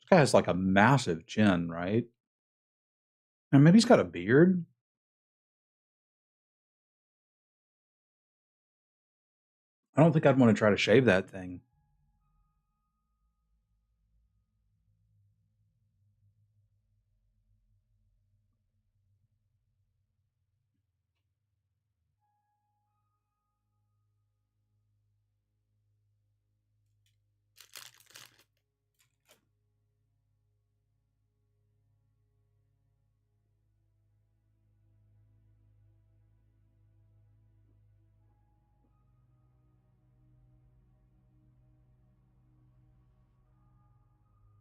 This guy has like a massive chin, right? And maybe he's got a beard. I don't think I'd want to try to shave that thing.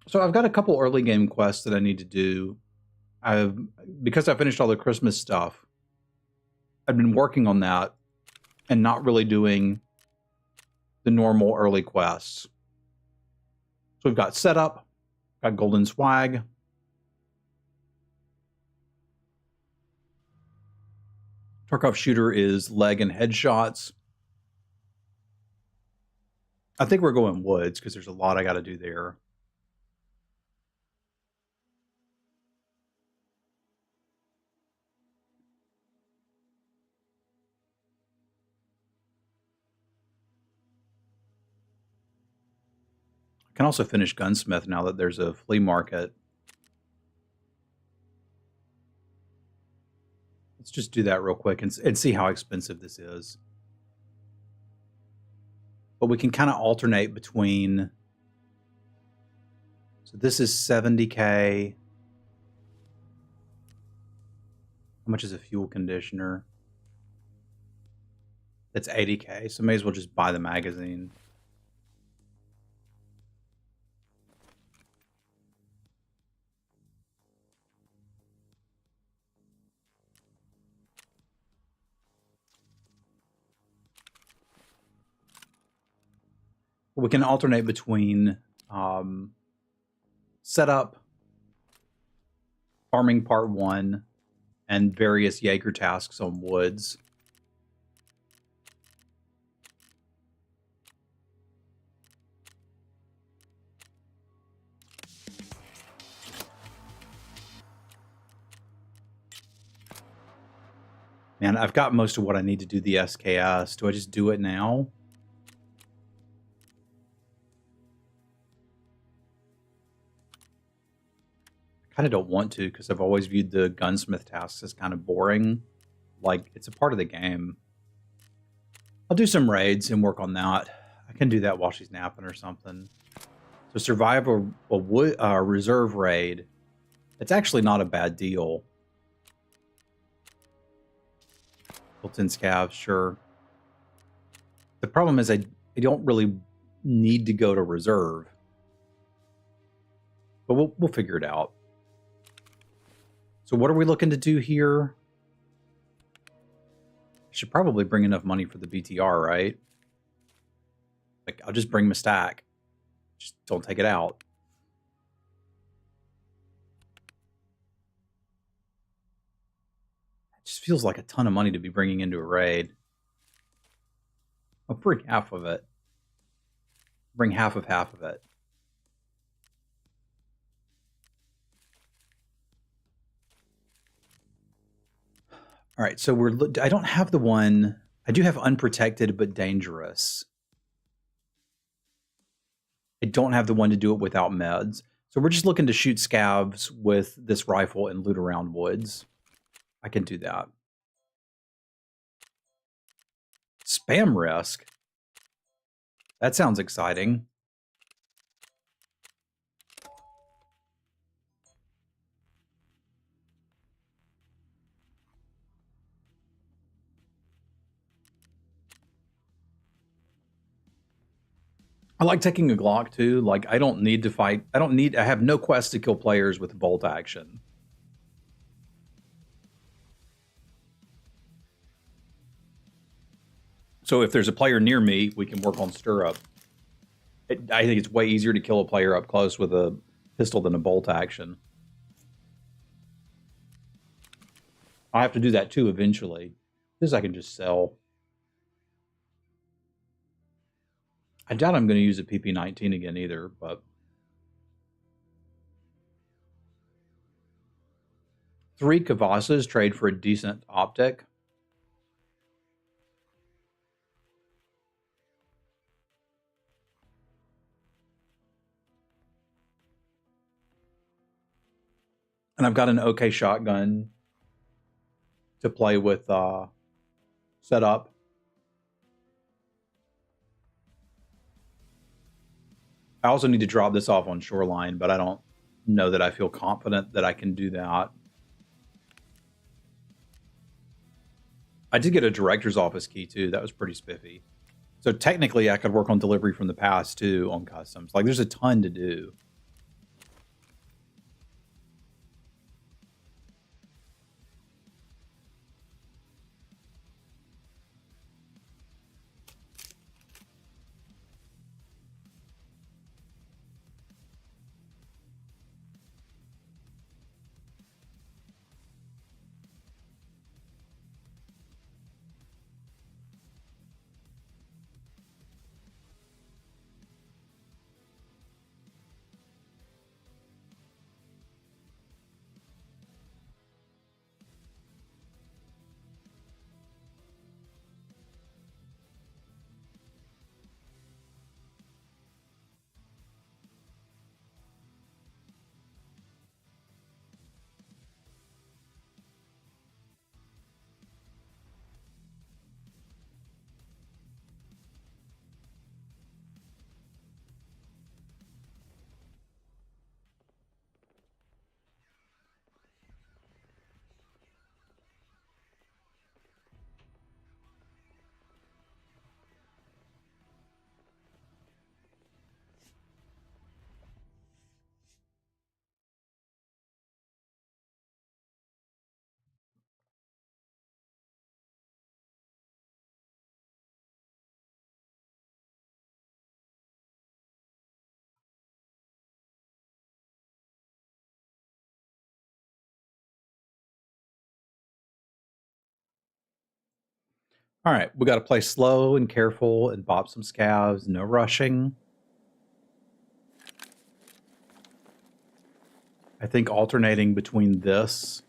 So I've got a couple early game quests that I need to do. I've because I finished all the Christmas stuff. I've been working on that and not really doing the normal early quests. So we've got setup, got golden swag. Tarkov shooter is leg and headshots. I think we're going woods because there's a lot I got to do there. I can also finish gunsmith now that there's a flea market. Let's just do that real quick and see how expensive this is. But we can kind of alternate between. So this is 70K. How much is a fuel conditioner? That's 80K, so may as well just buy the magazine. We can alternate between setup, farming part 1, and various Jaeger tasks on woods. Man, I've got most of what I need to do the SKS. Do I just do it now? I kind of don't want to because I've always viewed the gunsmith tasks as kind of boring. Like, it's a part of the game. I'll do some raids and work on that. I can do that while she's napping or something. So survive a reserve raid. It's actually not a bad deal. Built-in scavs, sure. The problem is I don't really need to go to reserve. But we'll figure it out. So what are we looking to do here? I should probably bring enough money for the BTR, right? Like, I'll just bring my stack. Just don't take it out. It just feels like a ton of money to be bringing into a raid. I'll bring half of it. Bring half of it. All right, so I don't have the one. I do have unprotected but dangerous. I don't have the one to do it without meds. So we're just looking to shoot scavs with this rifle and loot around woods. I can do that. Spam risk. That sounds exciting. I like taking a Glock too. Like, I don't need to fight. I have no quest to kill players with bolt action. So if there's a player near me, we can work on stirrup. I think it's way easier to kill a player up close with a pistol than a bolt action. I have to do that too eventually. This I can just sell. I doubt I'm going to use a PP-19 again either, but 3 Kavasas trade for a decent optic. And I've got an okay shotgun to play with setup. I also need to drop this off on Shoreline, but I don't know that I feel confident that I can do that. I did get a director's office key too. That was pretty spiffy. So technically I could work on delivery from the past too on customs. Like there's a ton to do. All right, we got to play slow and careful and bop some scavs, no rushing. I think alternating between this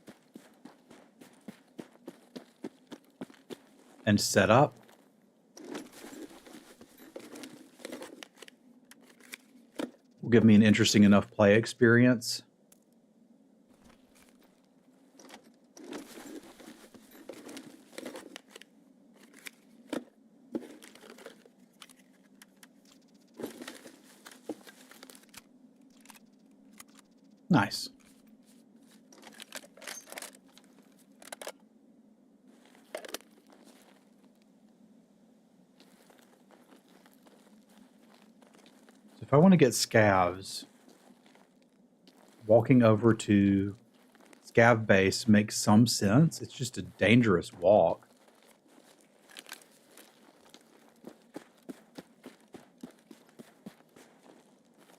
and setup will give me an interesting enough play experience. Nice. So if I want to get scavs, walking over to scav base makes some sense. It's just a dangerous walk.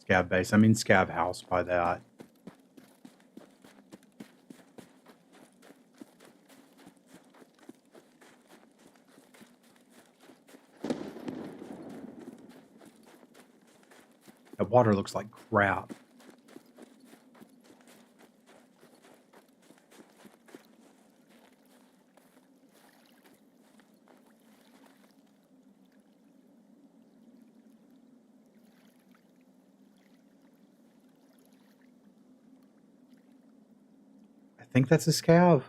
Scav base, I mean scav house by that. That water looks like crap. I think that's a scav.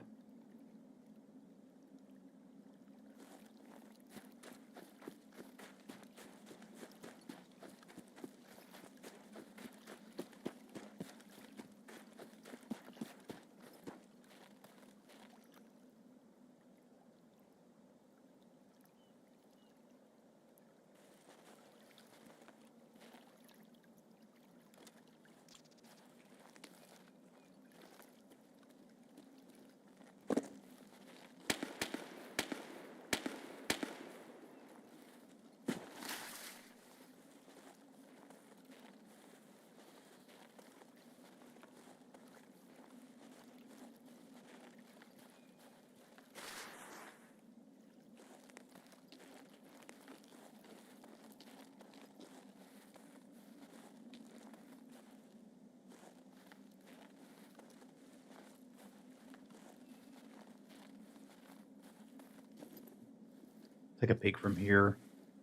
take a peek from here.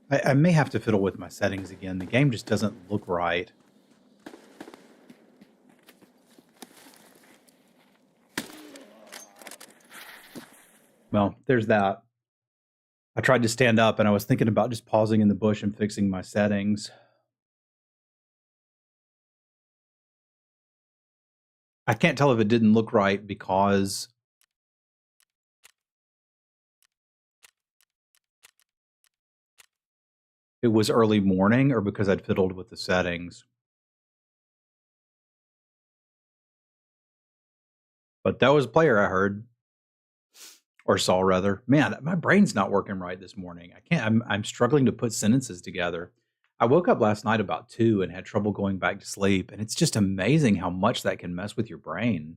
I may have to fiddle with my settings again. The game just doesn't look right. Well, there's that. I tried to stand up and I was thinking about just pausing in the bush and fixing my settings. I can't tell if it didn't look right because it was early morning or because I'd fiddled with the settings. But that was a player I heard. Or saw rather. Man, my brain's not working right this morning. I can't. I'm struggling to put sentences together. I woke up last night about 2 and had trouble going back to sleep, and it's just amazing how much that can mess with your brain.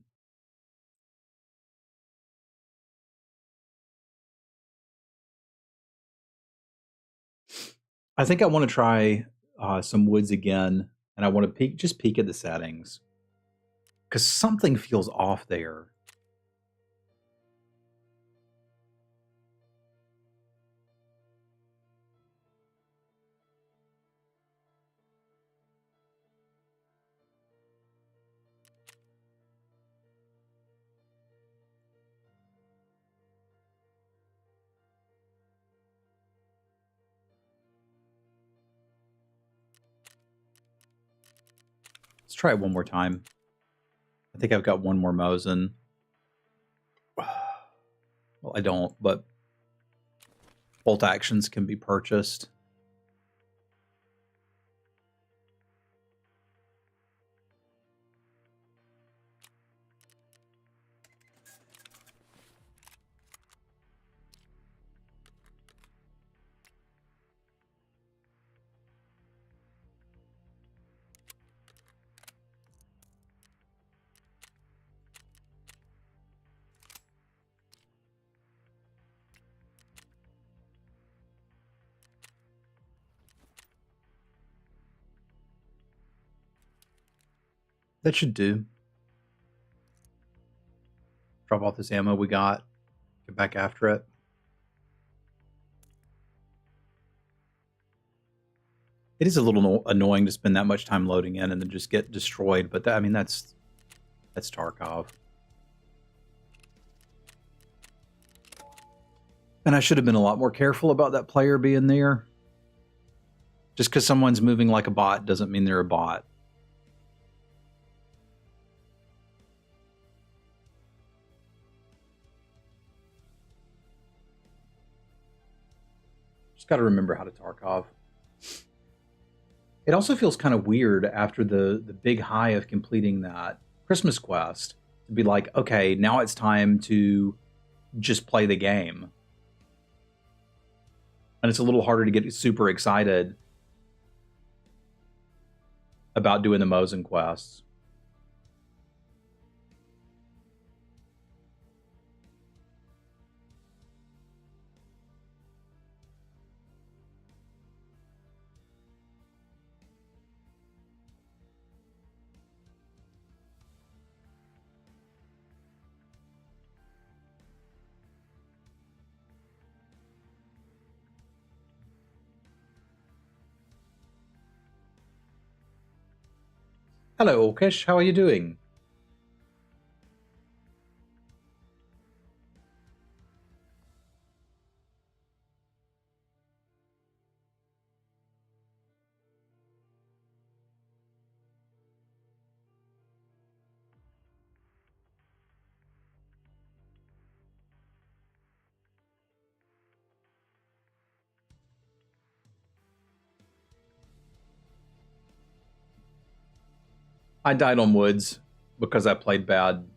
I think I want to try some woods again, and I want to peek at the settings because something feels off there. Let's try it one more time. I think I've got one more Mosin. Well, I don't, but bolt actions can be purchased. That should do. Drop off this ammo we got. Get back after it. It is a little annoying to spend that much time loading in and then just get destroyed, but I mean that's Tarkov. And I should have been a lot more careful about that player being there. Just because someone's moving like a bot doesn't mean they're a bot. Just got to remember how to Tarkov. It also feels kind of weird after the big high of completing that Christmas quest to be like, okay, now it's time to just play the game. And it's a little harder to get super excited about doing the Mosin quests. Hello, Orkish. How are you doing? I died on woods because I played bad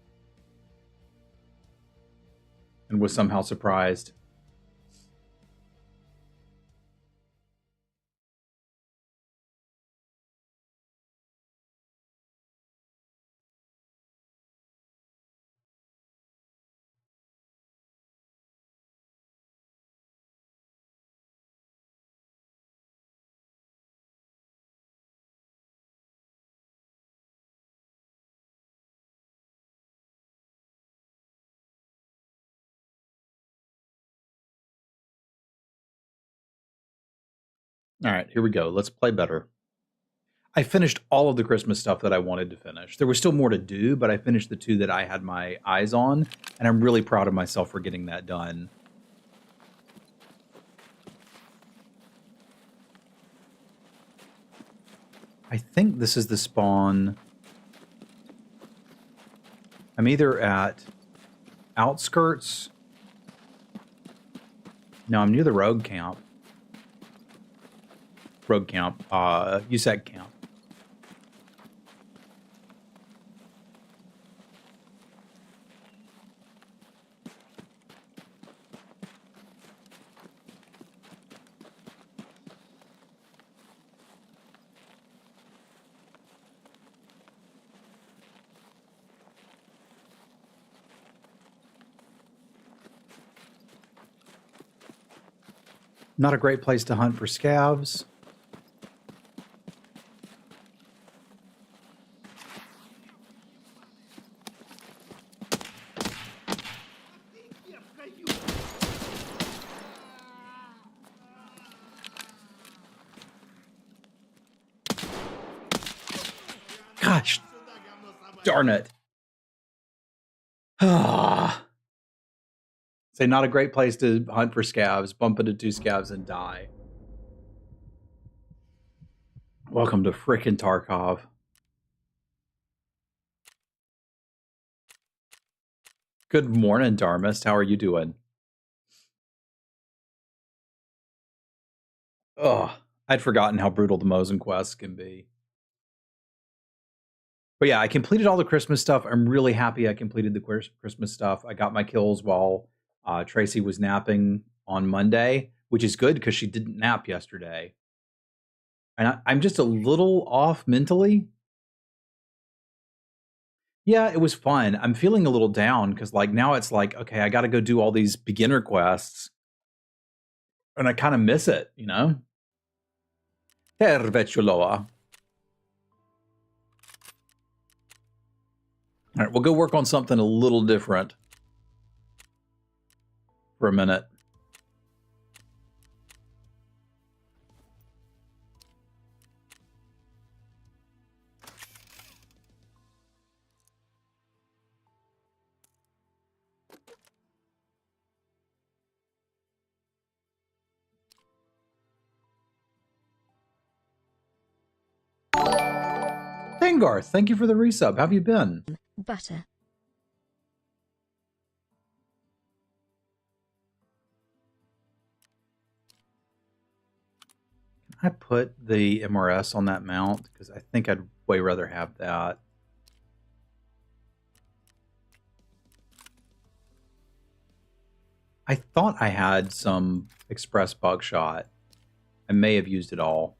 and was somehow surprised. All right, here we go. Let's play better. I finished all of the Christmas stuff that I wanted to finish. There was still more to do, but I finished the 2 that I had my eyes on, and I'm really proud of myself for getting that done. I think this is the spawn. I'm either at outskirts. No, I'm near the rogue camp. USAC camp. Not a great place to hunt for scavs. Gosh, darn it. Say not a great place to hunt for scavs, bump into 2 scavs and die. Welcome to frickin' Tarkov. Good morning, Darmist. How are you doing? Ugh, I'd forgotten how brutal the Mosin quests can be. But yeah, I completed all the Christmas stuff. I'm really happy I completed the Christmas stuff. I got my kills while Tracy was napping on Monday, which is good because she didn't nap yesterday. And I'm just a little off mentally. Yeah, it was fun. I'm feeling a little down because like now it's like, okay, I got to go do all these beginner quests. And I kind of miss it, you know? Tervetuloa. All right, we'll go work on something a little different for a minute. Thangarth, thank you for the resub. How have you been? Butter. I put the MRS on that mount because I think I'd way rather have that. I thought I had some express buckshot. I may have used it all.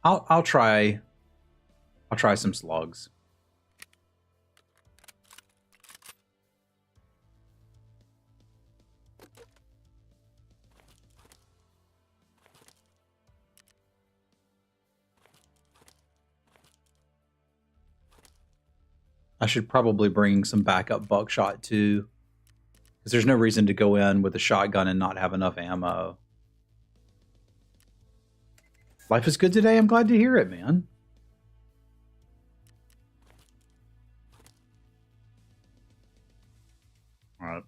I'll try some slugs. I should probably bring some backup buckshot too, because there's no reason to go in with a shotgun and not have enough ammo. Life is good today. I'm glad to hear it, man. All right.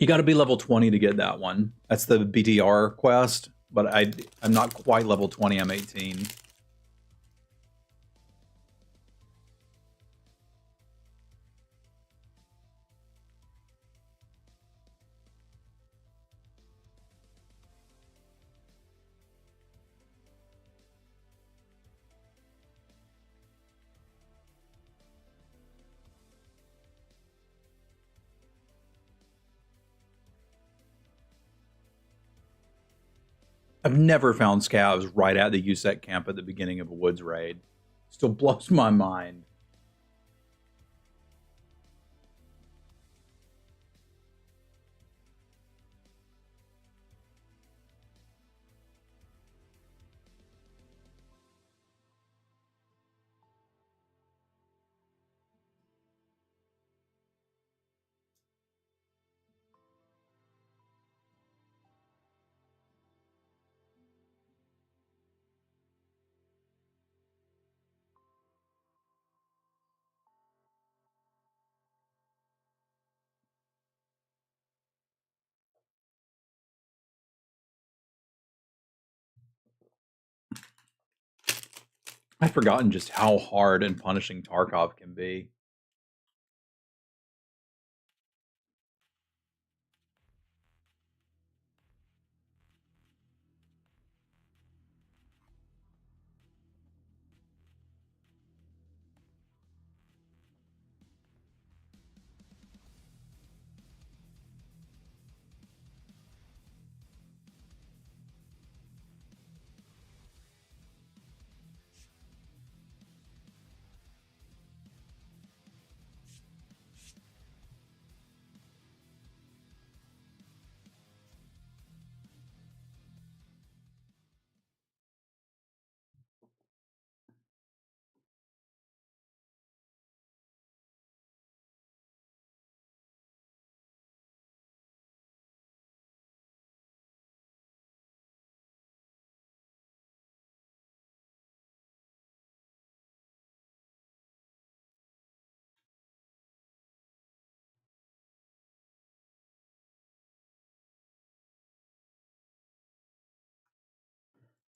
You got to be level 20 to get that one. That's the BTR quest, but I'm not quite level 20. I'm 18. I've never found scavs right at the USEC camp at the beginning of a woods raid. Still blows my mind. I've forgotten just how hard and punishing Tarkov can be.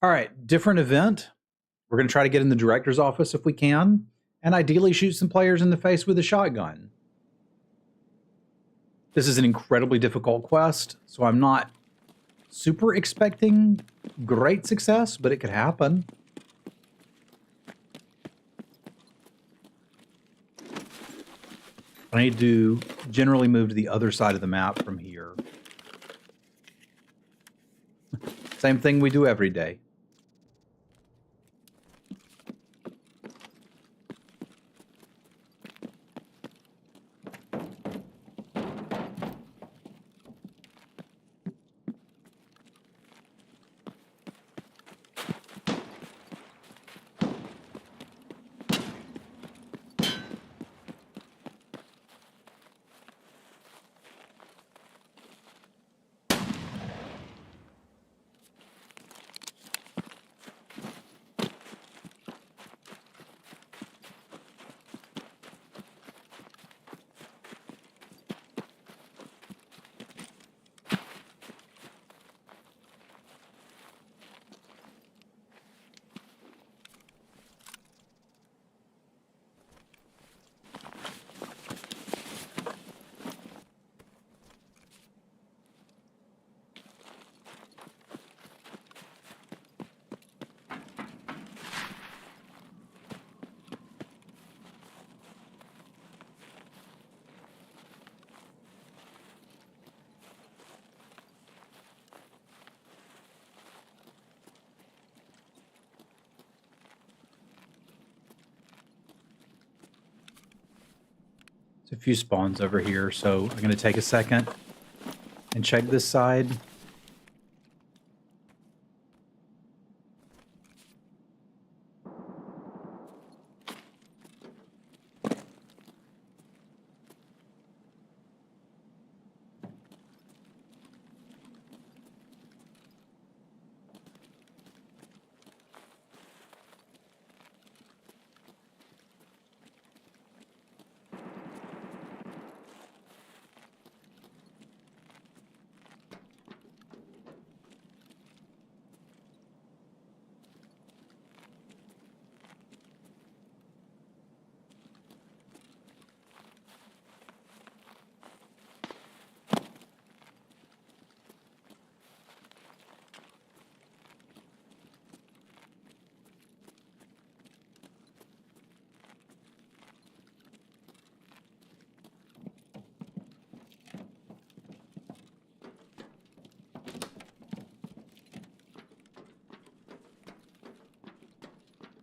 All right, different event. We're going to try to get in the director's office if we can, and ideally shoot some players in the face with a shotgun. This is an incredibly difficult quest, so I'm not super expecting great success, but it could happen. I need to generally move to the other side of the map from here. Same thing we do every day. There's a few spawns over here, so I'm going to take a second and check this side.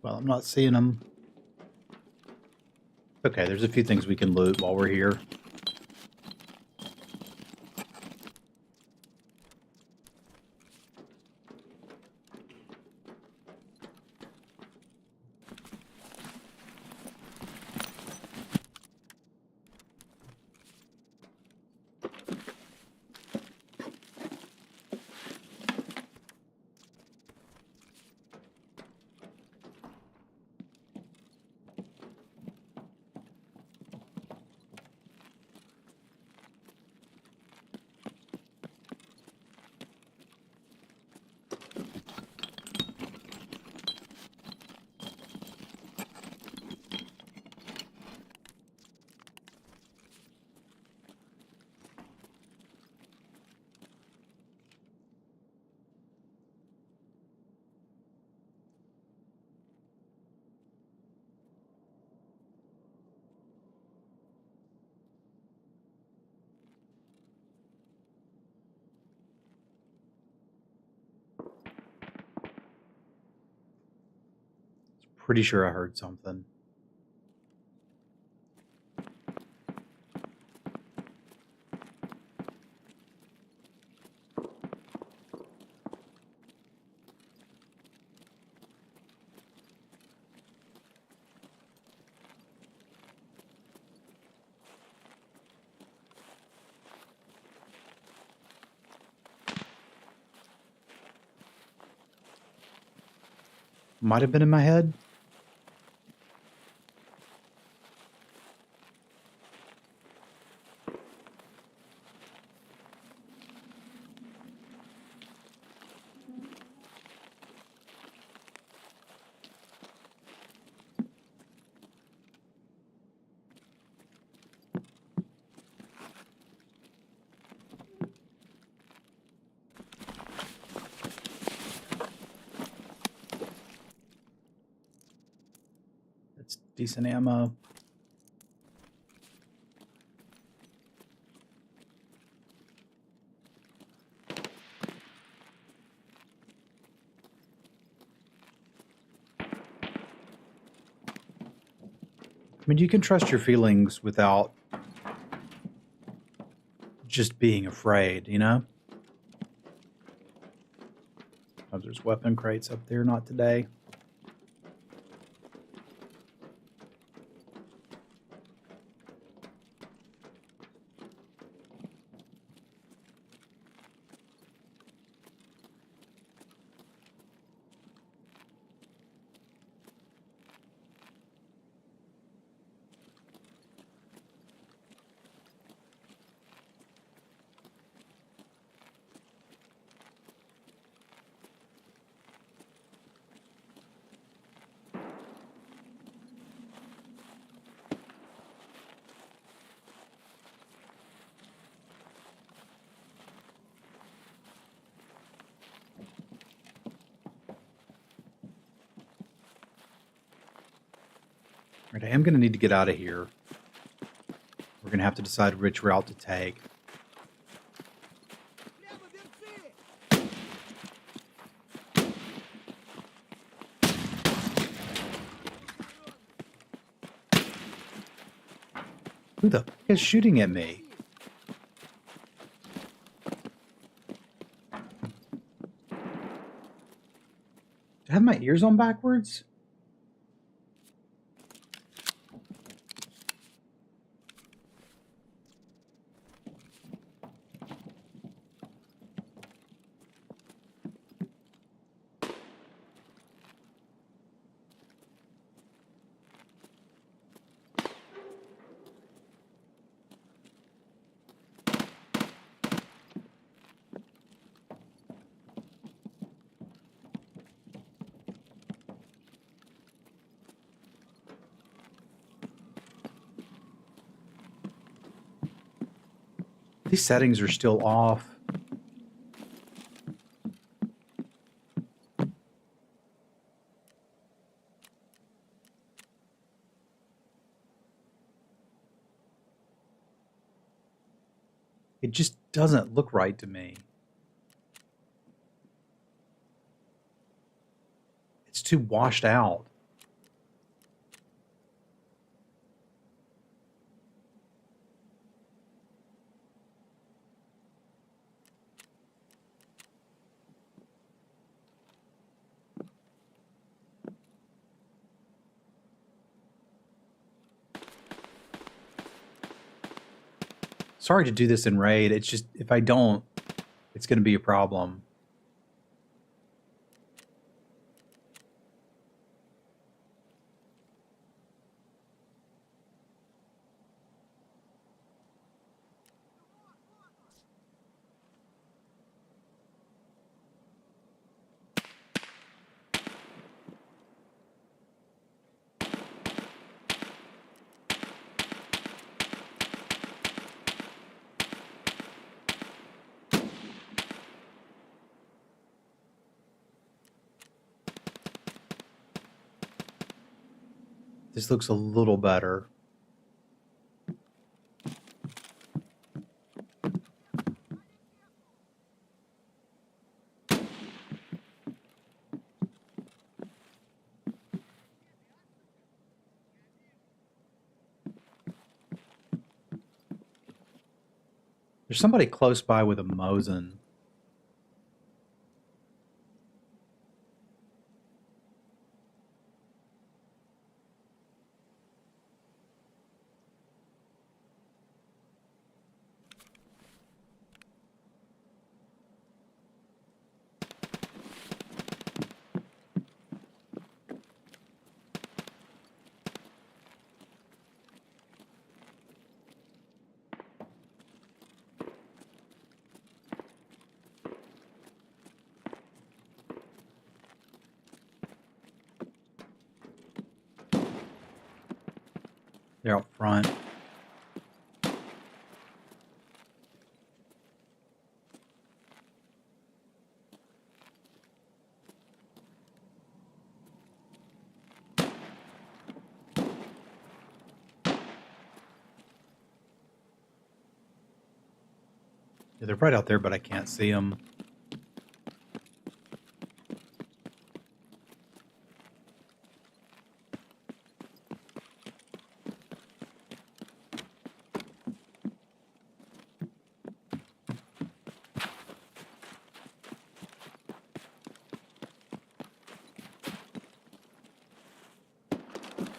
Well, I'm not seeing them. Okay, there's a few things we can loot while we're here. Pretty sure I heard something. Might have been in my head. That's decent ammo. I mean, you can trust your feelings without just being afraid, you know? Oh, there's weapon crates up there, not today. Right, I am going to need to get out of here. We're going to have to decide which route to take. Who the fuck is shooting at me? Do I have my ears on backwards? These settings are still off. It just doesn't look right to me. It's too washed out. Sorry to do this in raid. It's just, if I don't, it's going to be a problem. This looks a little better. There's somebody close by with a Mosin. They're out front. Yeah, they're right out there, but I can't see them.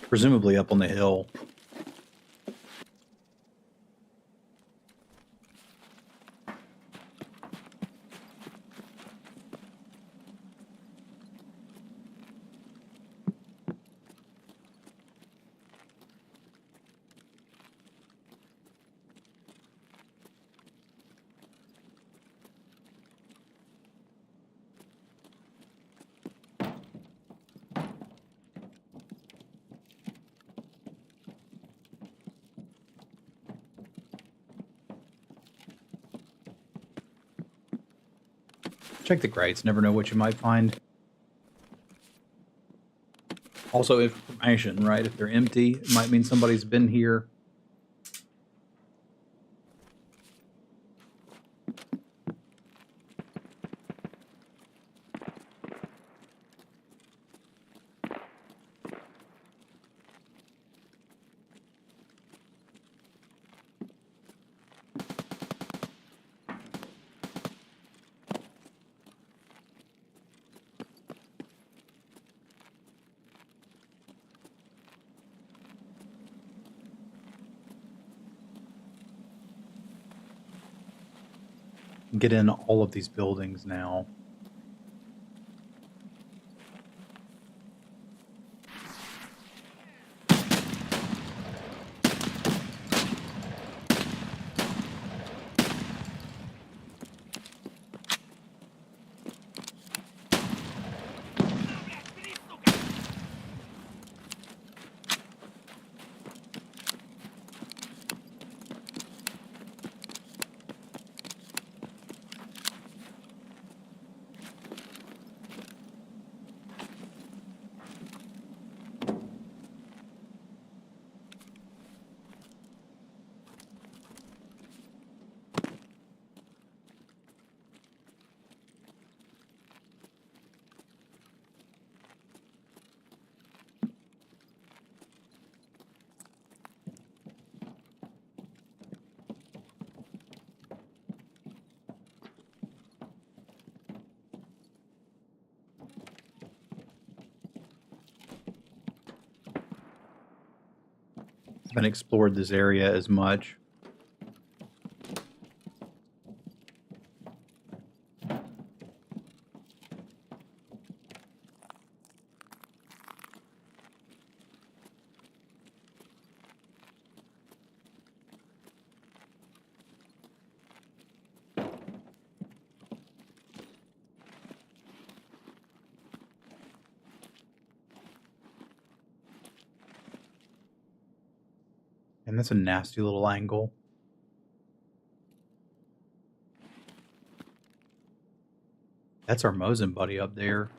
Presumably up on the hill. Check the crates. Never know what you might find. Also, information, right? If they're empty, it might mean somebody's been here. Get in all of these buildings now. Haven't explored this area as much. And that's a nasty little angle. That's our Mosin buddy up there.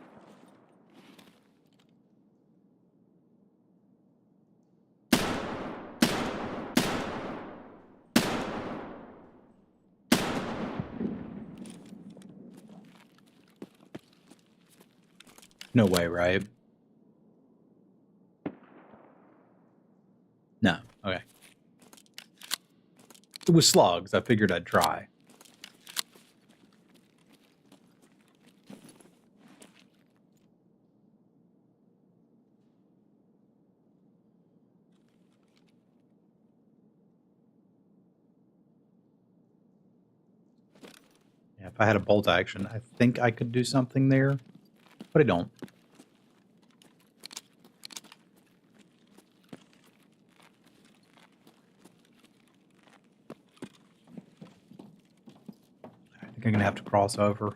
No way, right? No. Okay. It was slugs. I figured I'd try. Yeah, if I had a bolt action, I think I could do something there, but I don't. I think I'm going to have to cross over.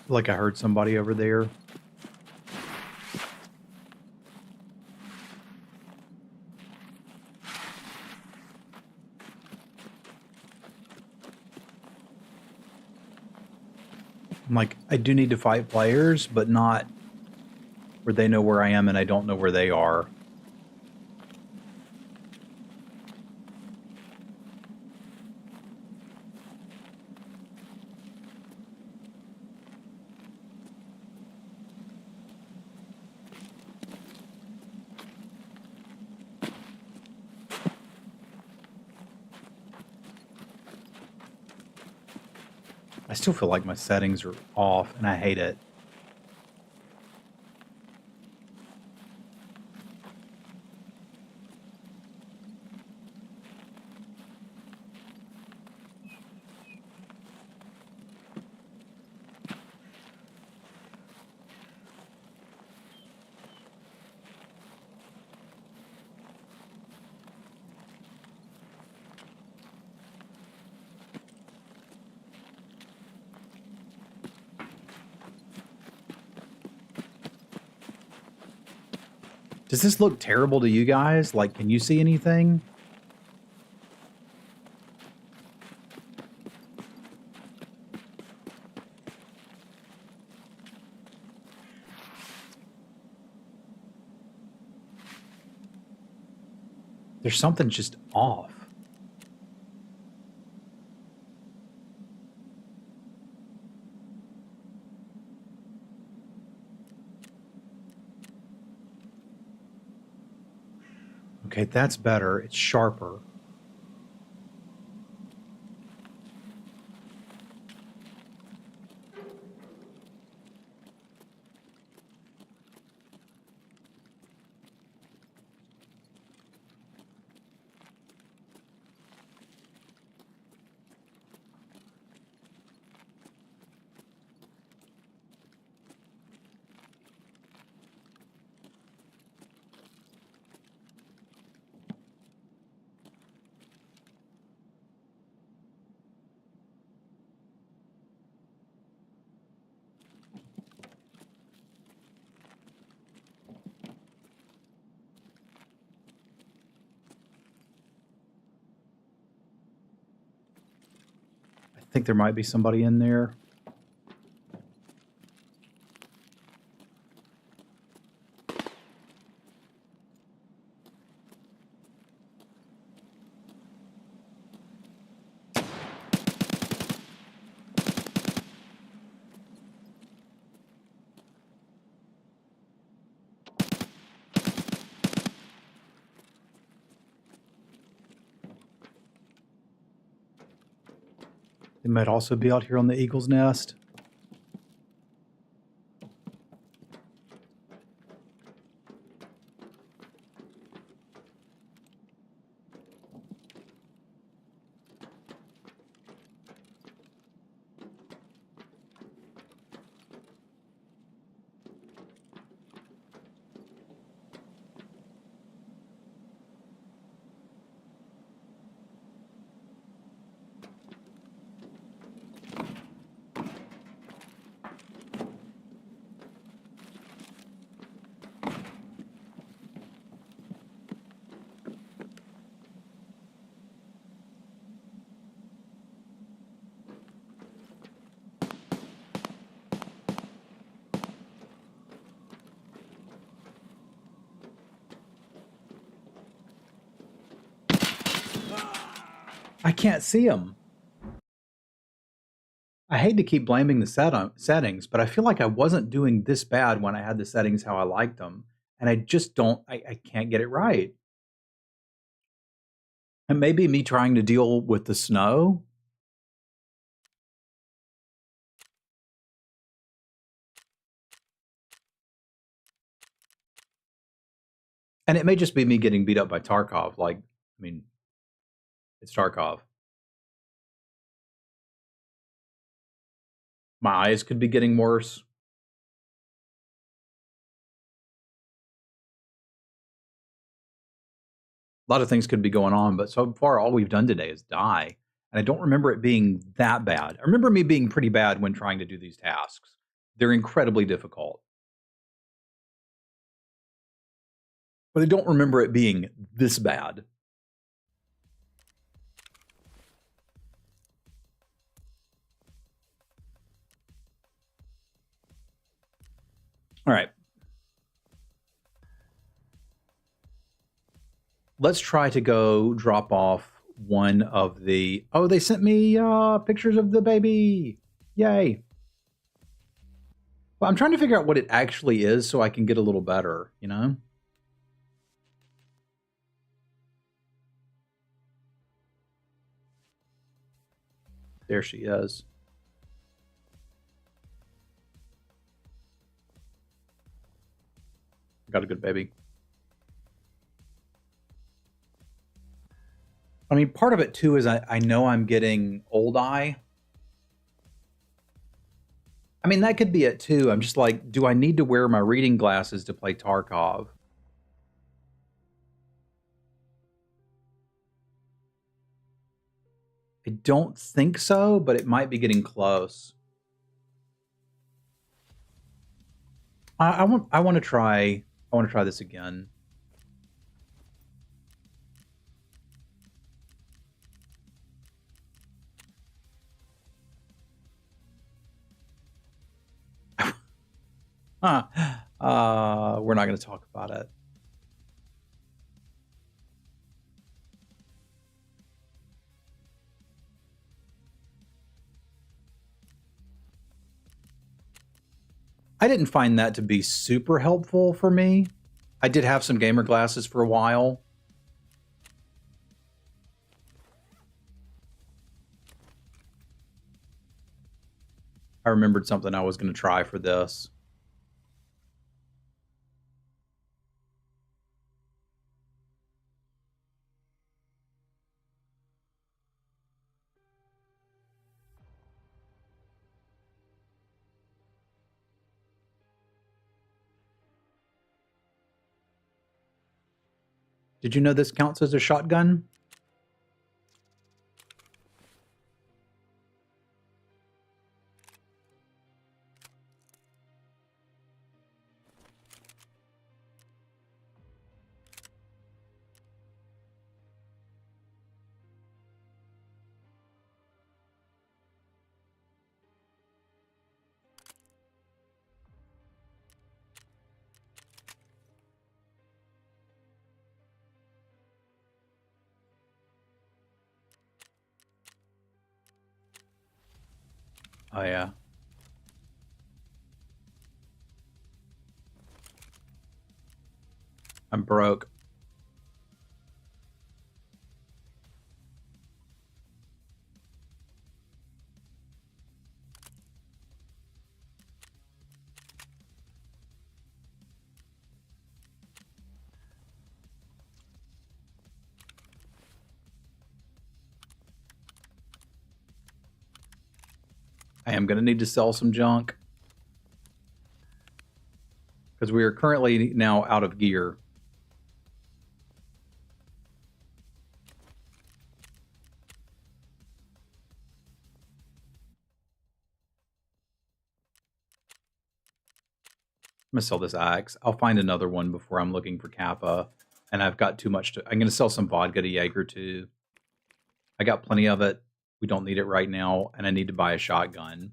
Like I heard somebody over there. I'm like, I do need to fight players, but not where they know where I am and I don't know where they are. I still feel like my settings are off and I hate it. Does this look terrible to you guys? Like, can you see anything? There's something just off. Okay, that's better. It's sharper. I think there might be somebody in there. It might also be out here on the eagle's nest. I can't see them. I hate to keep blaming the settings, but I feel like I wasn't doing this bad when I had the settings how I liked them. And I just don't, I can't get it right. And maybe me trying to deal with the snow. And it may just be me getting beat up by Tarkov. Like, I mean, it's Tarkov. My eyes could be getting worse. A lot of things could be going on, but so far all we've done today is die. And I don't remember it being that bad. I remember me being pretty bad when trying to do these tasks. They're incredibly difficult. But I don't remember it being this bad. All right. Let's try to go drop off one of the... Oh, they sent me pictures of the baby. Yay. Well, I'm trying to figure out what it actually is so I can get a little better, you know? There she is. Got a good baby. I mean, part of it too is I know I'm getting old eye. I mean, that could be it too. I'm just like, do I need to wear my reading glasses to play Tarkov? I don't think so, but it might be getting close. I want to try this again. We're not going to talk about it. I didn't find that to be super helpful for me. I did have some gamer glasses for a while. I remembered something I was going to try for this. Did you know this counts as a shotgun? Oh, yeah. I'm broke. I am going to need to sell some junk because we are currently now out of gear. I'm going to sell this axe. I'll find another one before I'm looking for Kappa. And I've got too much to... I'm going to sell some vodka to Jaeger, too. I got plenty of it. We don't need it right now. And I need to buy a shotgun.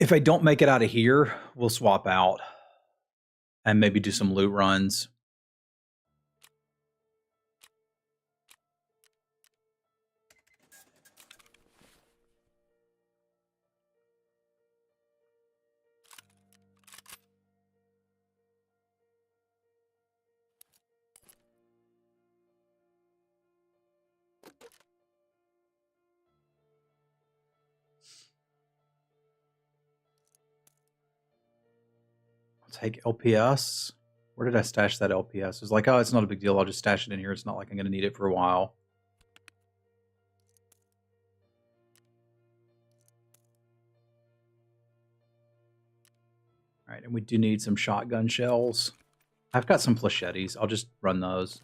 If I don't make it out of here, we'll swap out. And maybe do some loot runs. Take LPS. Where did I stash that LPS? It was like, oh, it's not a big deal. I'll just stash it in here. It's not like I'm going to need it for a while. All right, and we do need some shotgun shells. I've got some flechettes. I'll just run those.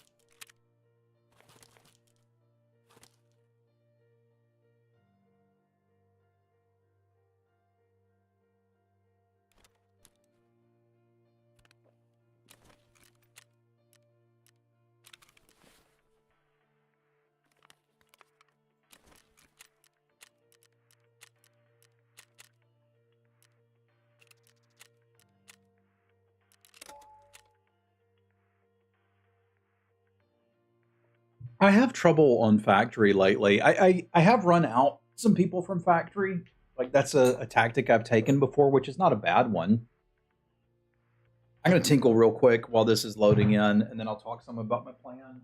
I have trouble on factory lately. I have run out some people from factory. Like that's a tactic I've taken before, which is not a bad one. I'm going to tinkle real quick while this is loading in, and then I'll talk some about my plans.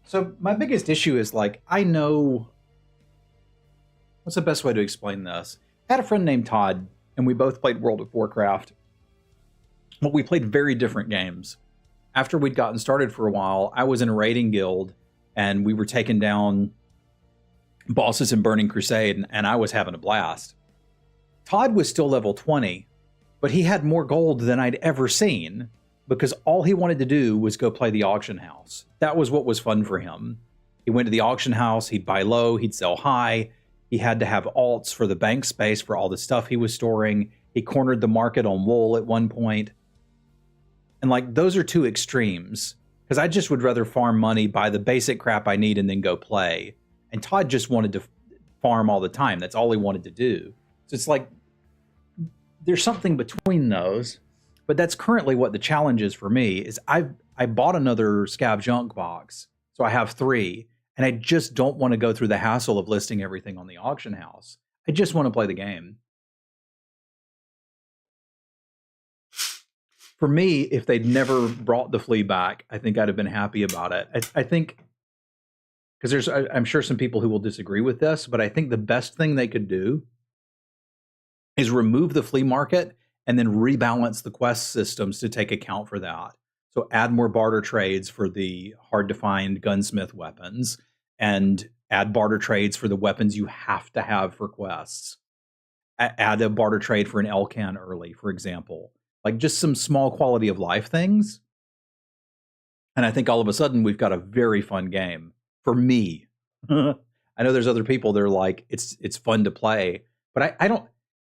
So my biggest issue is like, I know, what's the best way to explain this? I had a friend named Todd, and we both played World of Warcraft. But we played very different games. After we'd gotten started for a while, I was in a raiding guild, and we were taking down bosses in Burning Crusade, and I was having a blast. Todd was still level 20, but he had more gold than I'd ever seen, because all he wanted to do was go play the auction house. That was what was fun for him. He went to the auction house, he'd buy low, he'd sell high. He had to have alts for the bank space for all the stuff he was storing. He cornered the market on wool at one point. And like, those are two extremes. Because I just would rather farm money, buy the basic crap I need, and then go play. And Todd just wanted to farm all the time. That's all he wanted to do. So it's like, there's something between those. But that's currently what the challenge is for me, is I bought another Scav Junk box. So I have 3. And I just don't want to go through the hassle of listing everything on the auction house. I just want to play the game. For me, if they'd never brought the flea back, I think I'd have been happy about it. I think, because I'm sure some people who will disagree with this, but I think the best thing they could do is remove the flea market and then rebalance the quest systems to take account for that. So add more barter trades for the hard-to-find gunsmith weapons, and add barter trades for the weapons you have to have for quests. Add a barter trade for an Elcan early, for example. Like just some small quality of life things. And I think all of a sudden we've got a very fun game. For me. I know there's other people that are like, it's fun to play. But I don't...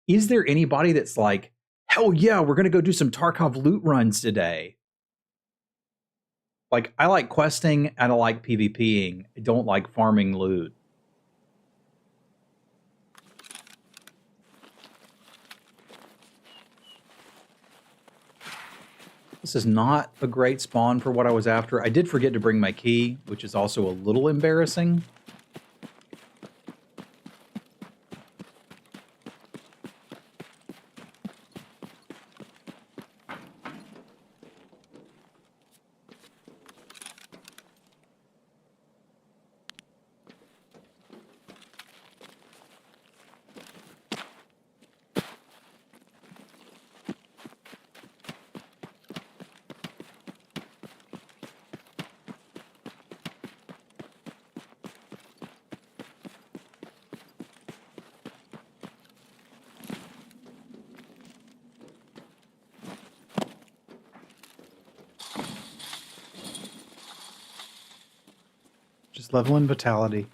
Is there anybody that's like, hell yeah, we're going to go do some Tarkov loot runs today? Like, I like questing and I like PvPing. I don't like farming loot. This is not a great spawn for what I was after. I did forget to bring my key, which is also a little embarrassing. Just leveling vitality.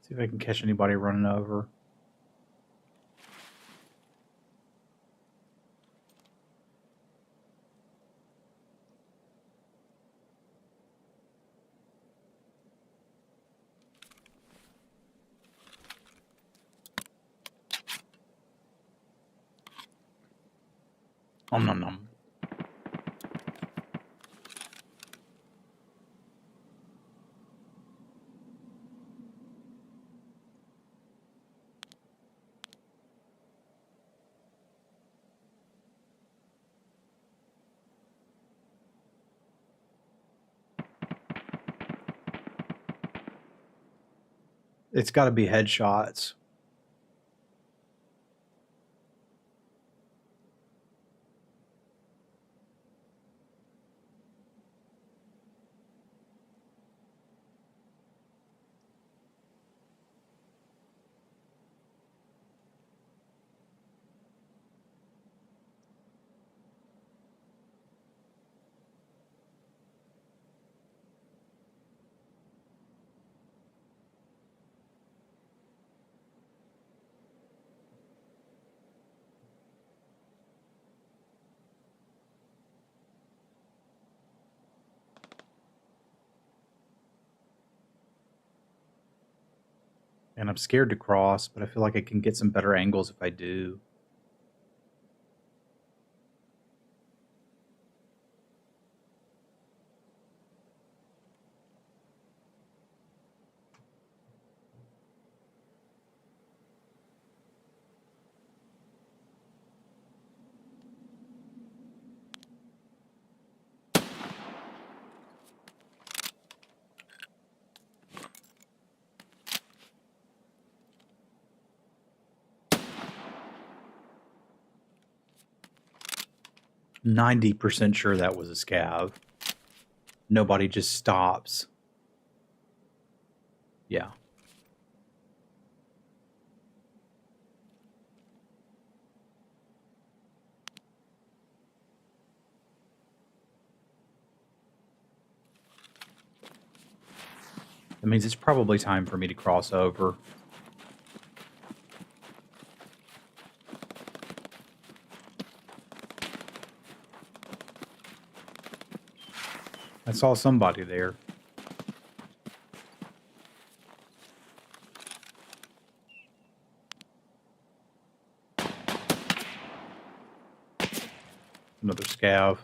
See if I can catch anybody running over. Nom nom nom. It's got to be headshots. And I'm scared to cross, but I feel like I can get some better angles if I do. %90 sure that was a scav. Nobody just stops. Yeah. That means it's probably time for me to cross over. I saw somebody there. Another scav.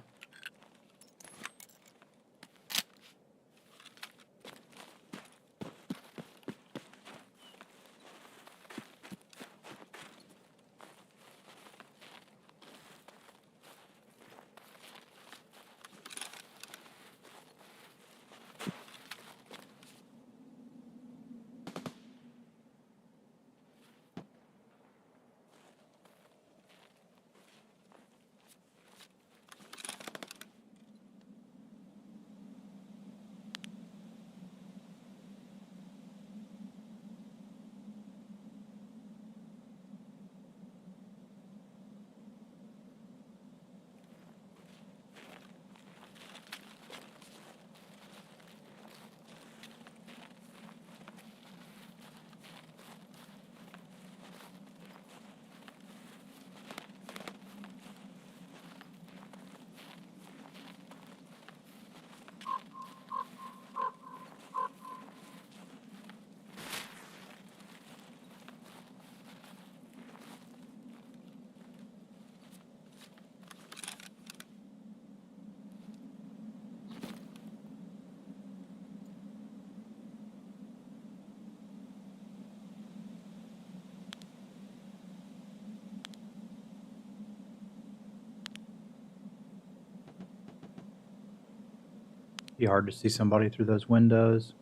Be hard to see somebody through those windows.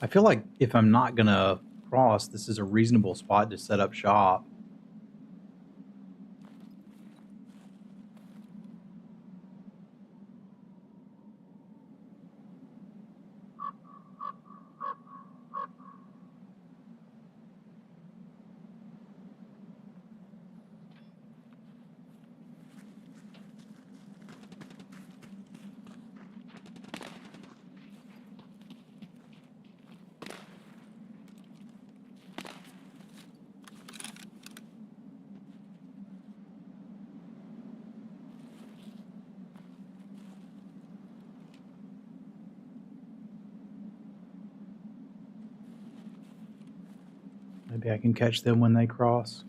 I feel like if I'm not going to cross, this is a reasonable spot to set up shop. Maybe I can catch them when they cross.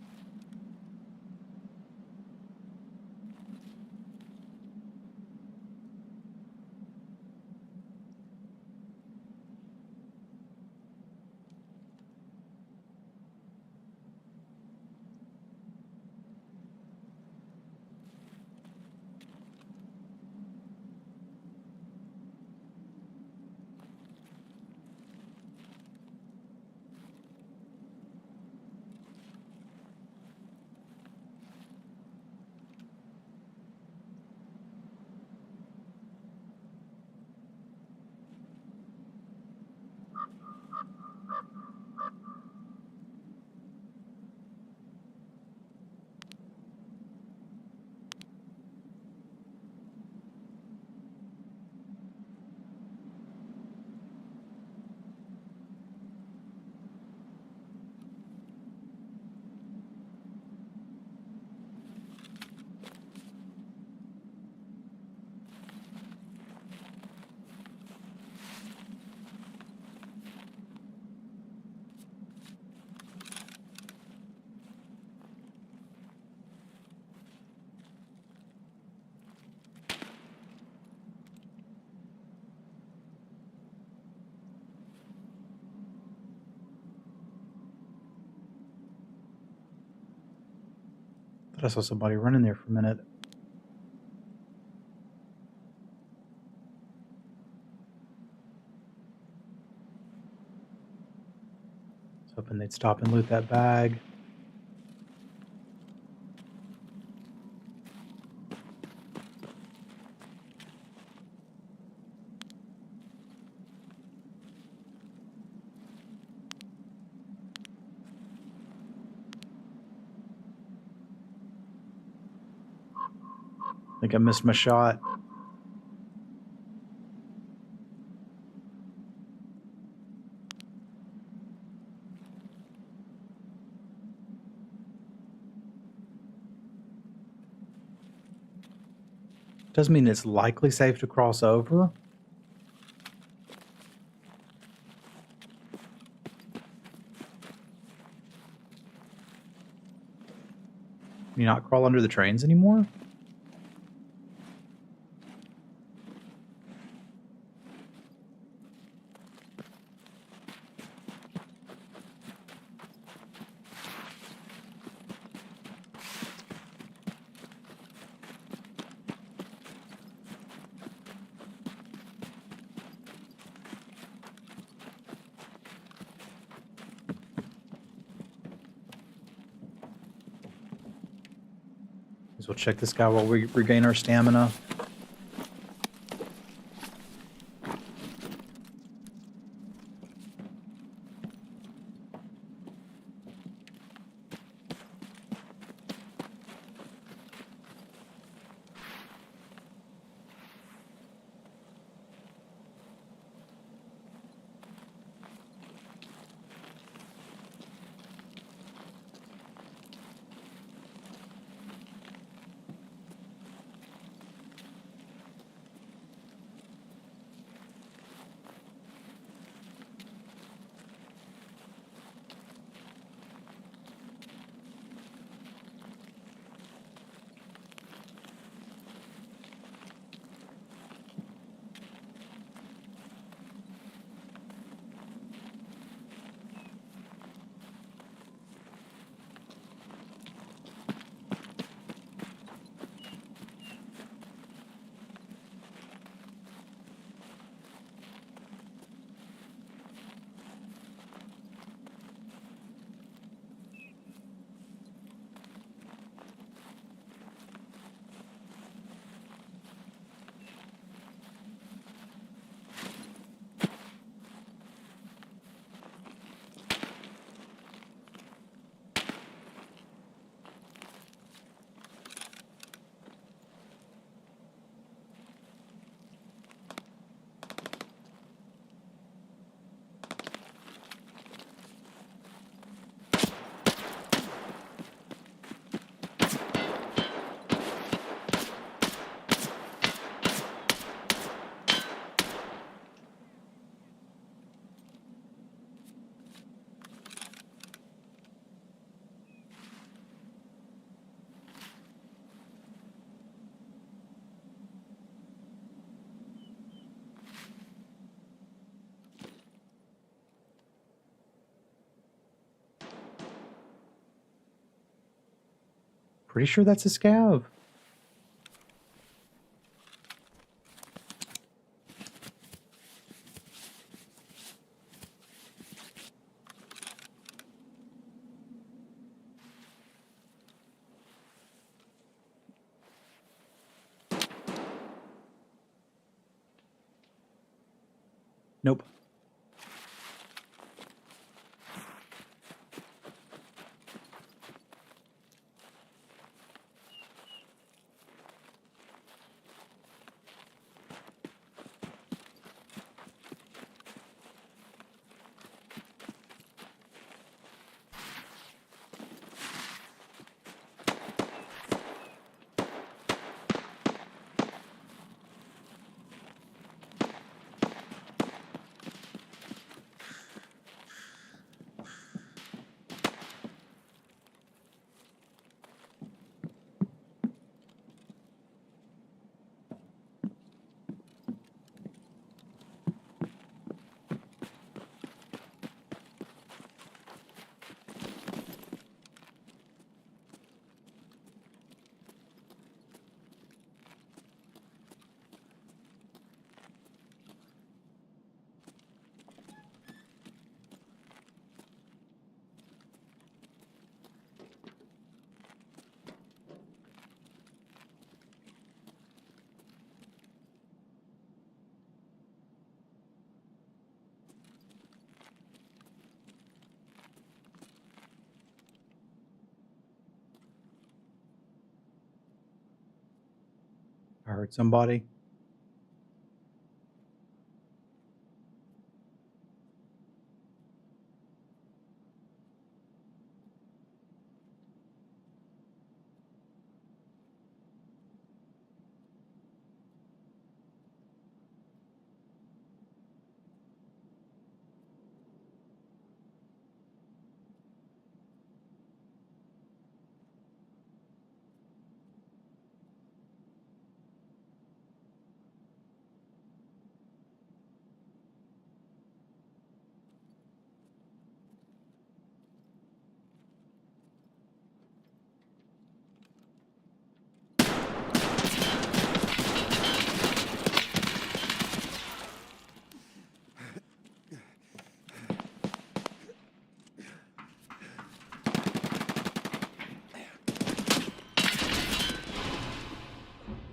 Thought I saw somebody running there for a minute. I was hoping they'd stop and loot that bag. I think I missed my shot. Doesn't mean it's likely safe to cross over. Can you not crawl under the trains anymore? We'll check this guy while we regain our stamina. Pretty sure that's a scav. Nope. I heard somebody.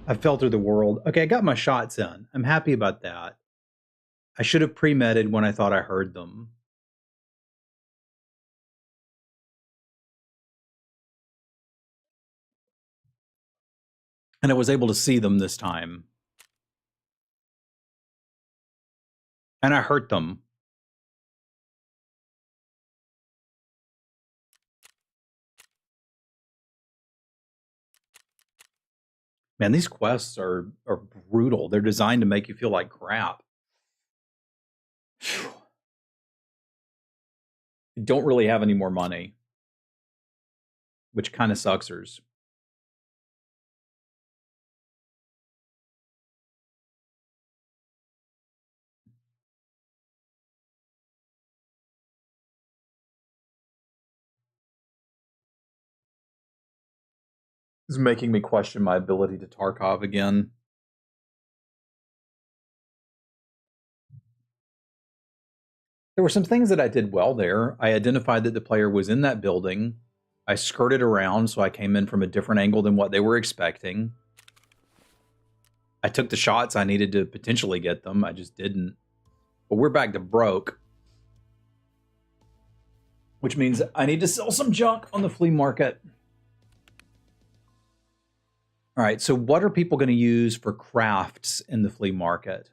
I fell through the world. Okay, I got my shots in. I'm happy about that. I should have pre-medded when I thought I heard them. And I was able to see them this time. And I hurt them. Man, these quests are brutal. They're designed to make you feel like crap. Phew. I don't really have any more money, which kind of sucksers. This is making me question my ability to Tarkov again. There were some things that I did well there. I identified that the player was in that building. I skirted around, so I came in from a different angle than what they were expecting. I took the shots I needed to potentially get them. I just didn't. But we're back to broke. Which means I need to sell some junk on the flea market. All right, so what are people going to use for crafts in the flea market?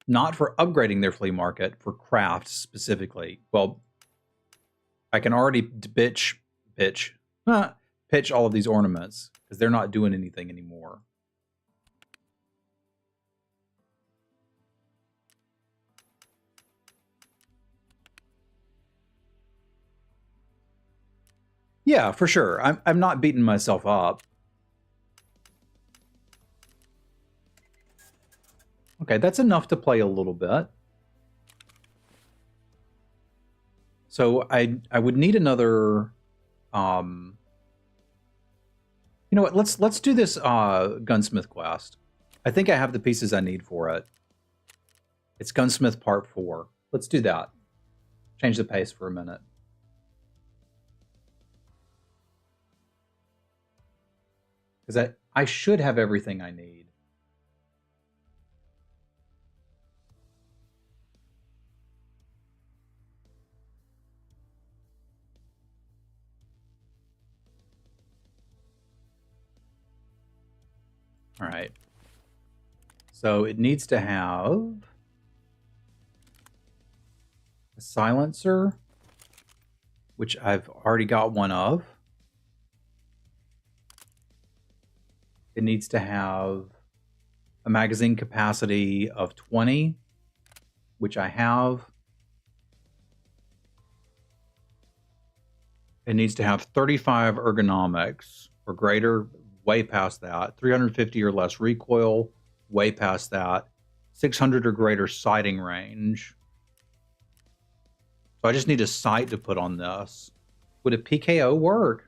Not for upgrading their flea market, for crafts specifically. Well, I can already pitch all of these ornaments because they're not doing anything anymore. Yeah, for sure. I'm not beating myself up. Okay, that's enough to play a little bit. So I would need another You know what? Let's do this gunsmith quest. I think I have the pieces I need for it. It's gunsmith part 4. Let's do that. Change the pace for a minute. Because I should have everything I need. All right. So it needs to have a silencer, which I've already got one of. It needs to have a magazine capacity of 20, which I have. It needs to have 35 ergonomics or greater, way past that. 350 or less recoil, way past that. 600 or greater sighting range. So I just need a sight to put on this. Would a PKO work?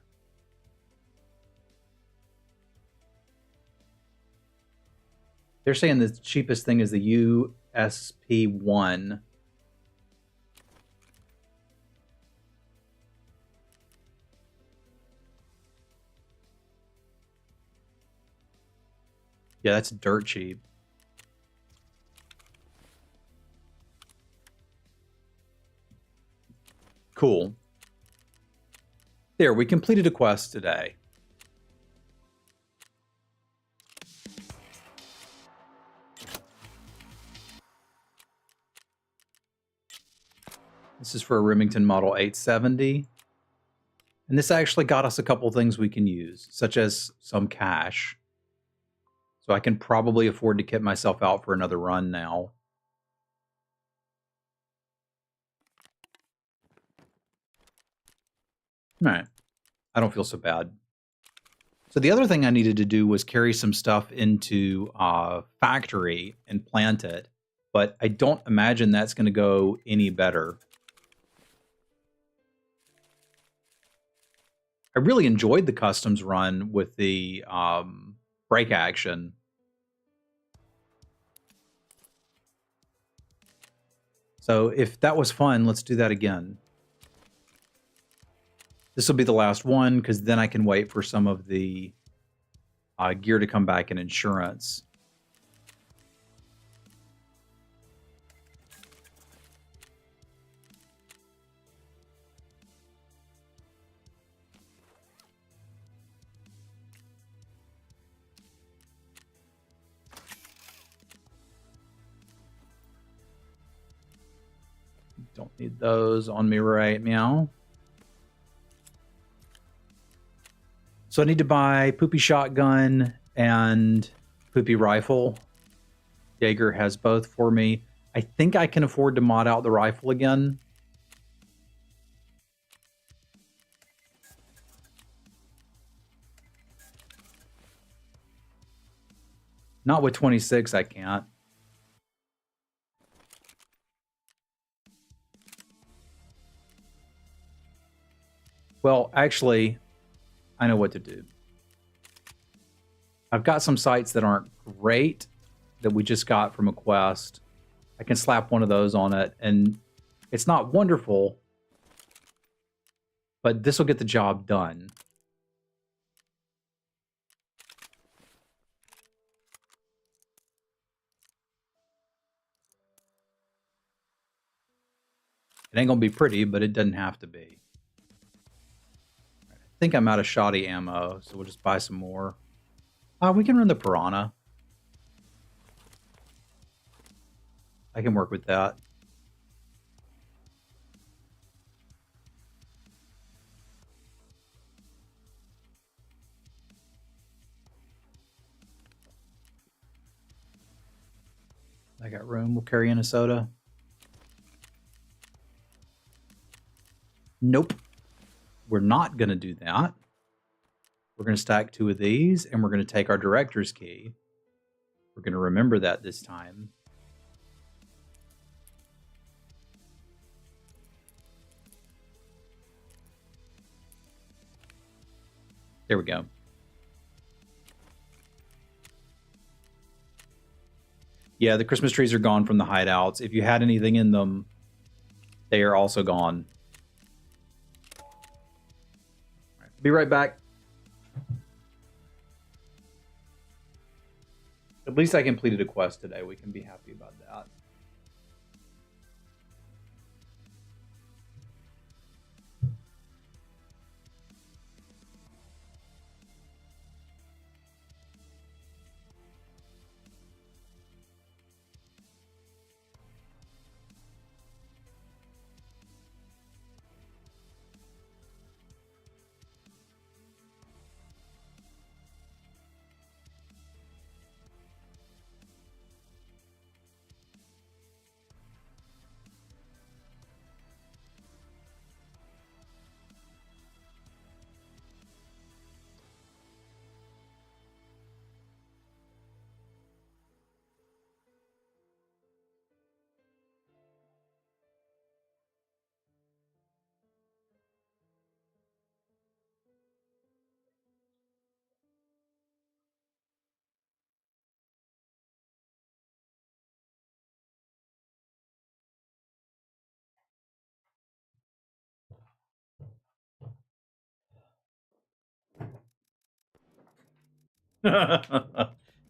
They're saying the cheapest thing is the USP1. Yeah, that's dirt cheap. Cool. There, we completed a quest today. This is for a Remington Model 870. And this actually got us a couple things we can use, such as some cash. So I can probably afford to kit myself out for another run now. All right. I don't feel so bad. So the other thing I needed to do was carry some stuff into factory and plant it. But I don't imagine that's going to go any better. I really enjoyed the customs run with the break action. So if that was fun, let's do that again. This will be the last one because then I can wait for some of the gear to come back in insurance. Don't need those on me right now. So I need to buy Poopy Shotgun and Poopy Rifle. Jaeger has both for me. I think I can afford to mod out the rifle again. Not with 26, I can't. Well, actually, I know what to do. I've got some sights that aren't great that we just got from a quest. I can slap one of those on it, and it's not wonderful, but this will get the job done. It ain't gonna be pretty, but it doesn't have to be. I think I'm out of shoddy ammo, so we'll just buy some more. We can run the Piranha. I can work with that. I got room. We'll carry in a soda. Nope. We're not going to do that. We're going to stack 2 of these, and we're going to take our director's key. We're going to remember that this time. There we go. Yeah, the Christmas trees are gone from the hideouts. If you had anything in them, they are also gone. Be right back. At least I completed a quest today. We can be happy about that.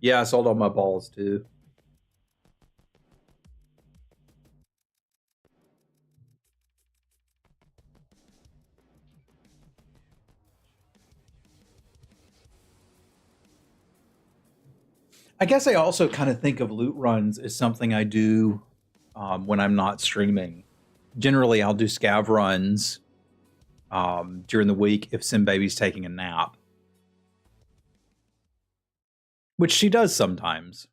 Yeah, I sold all my balls too. I guess I also kind of think of loot runs as something I do when I'm not streaming. Generally, I'll do scav runs during the week if Sim Baby's taking a nap, which she does sometimes.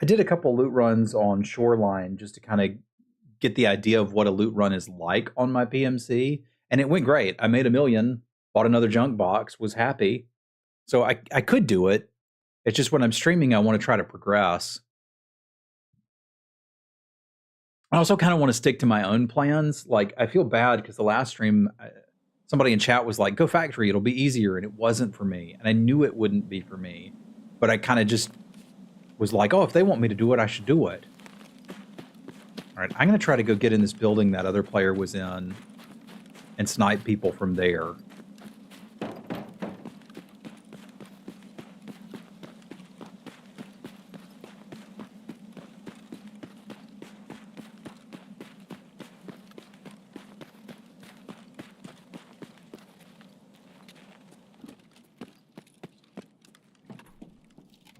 I did a couple loot runs on Shoreline just to kind of get the idea of what a loot run is like on my PMC, and it went great. I made $1 million, bought another junk box, was happy. So I could do it. It's just when I'm streaming, I want to try to progress. I also kind of want to stick to my own plans. Like, I feel bad because the last stream, somebody in chat was like, go factory, it'll be easier. And it wasn't for me. And I knew it wouldn't be for me. But I kind of just was like, oh, if they want me to do it, I should do it. All right, I'm going to try to go get in this building that other player was in and snipe people from there. How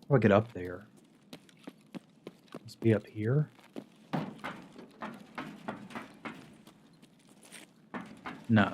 do I get up there? Must be up here. No.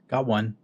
Got one.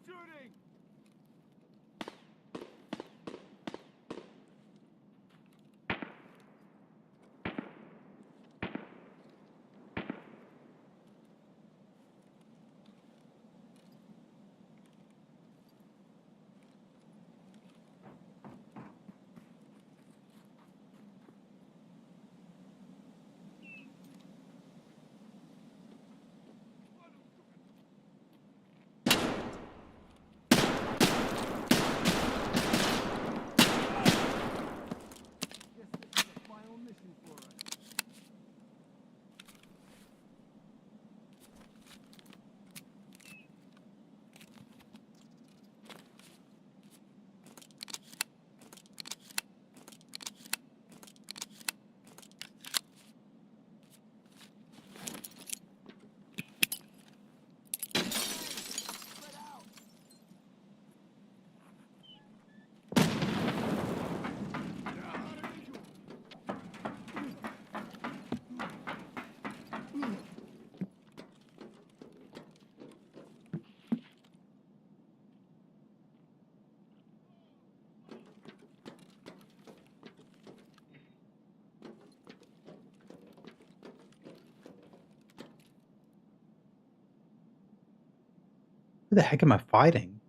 Stop shooting! Guess this is a final mission for us. Spread out! Who the heck am I fighting?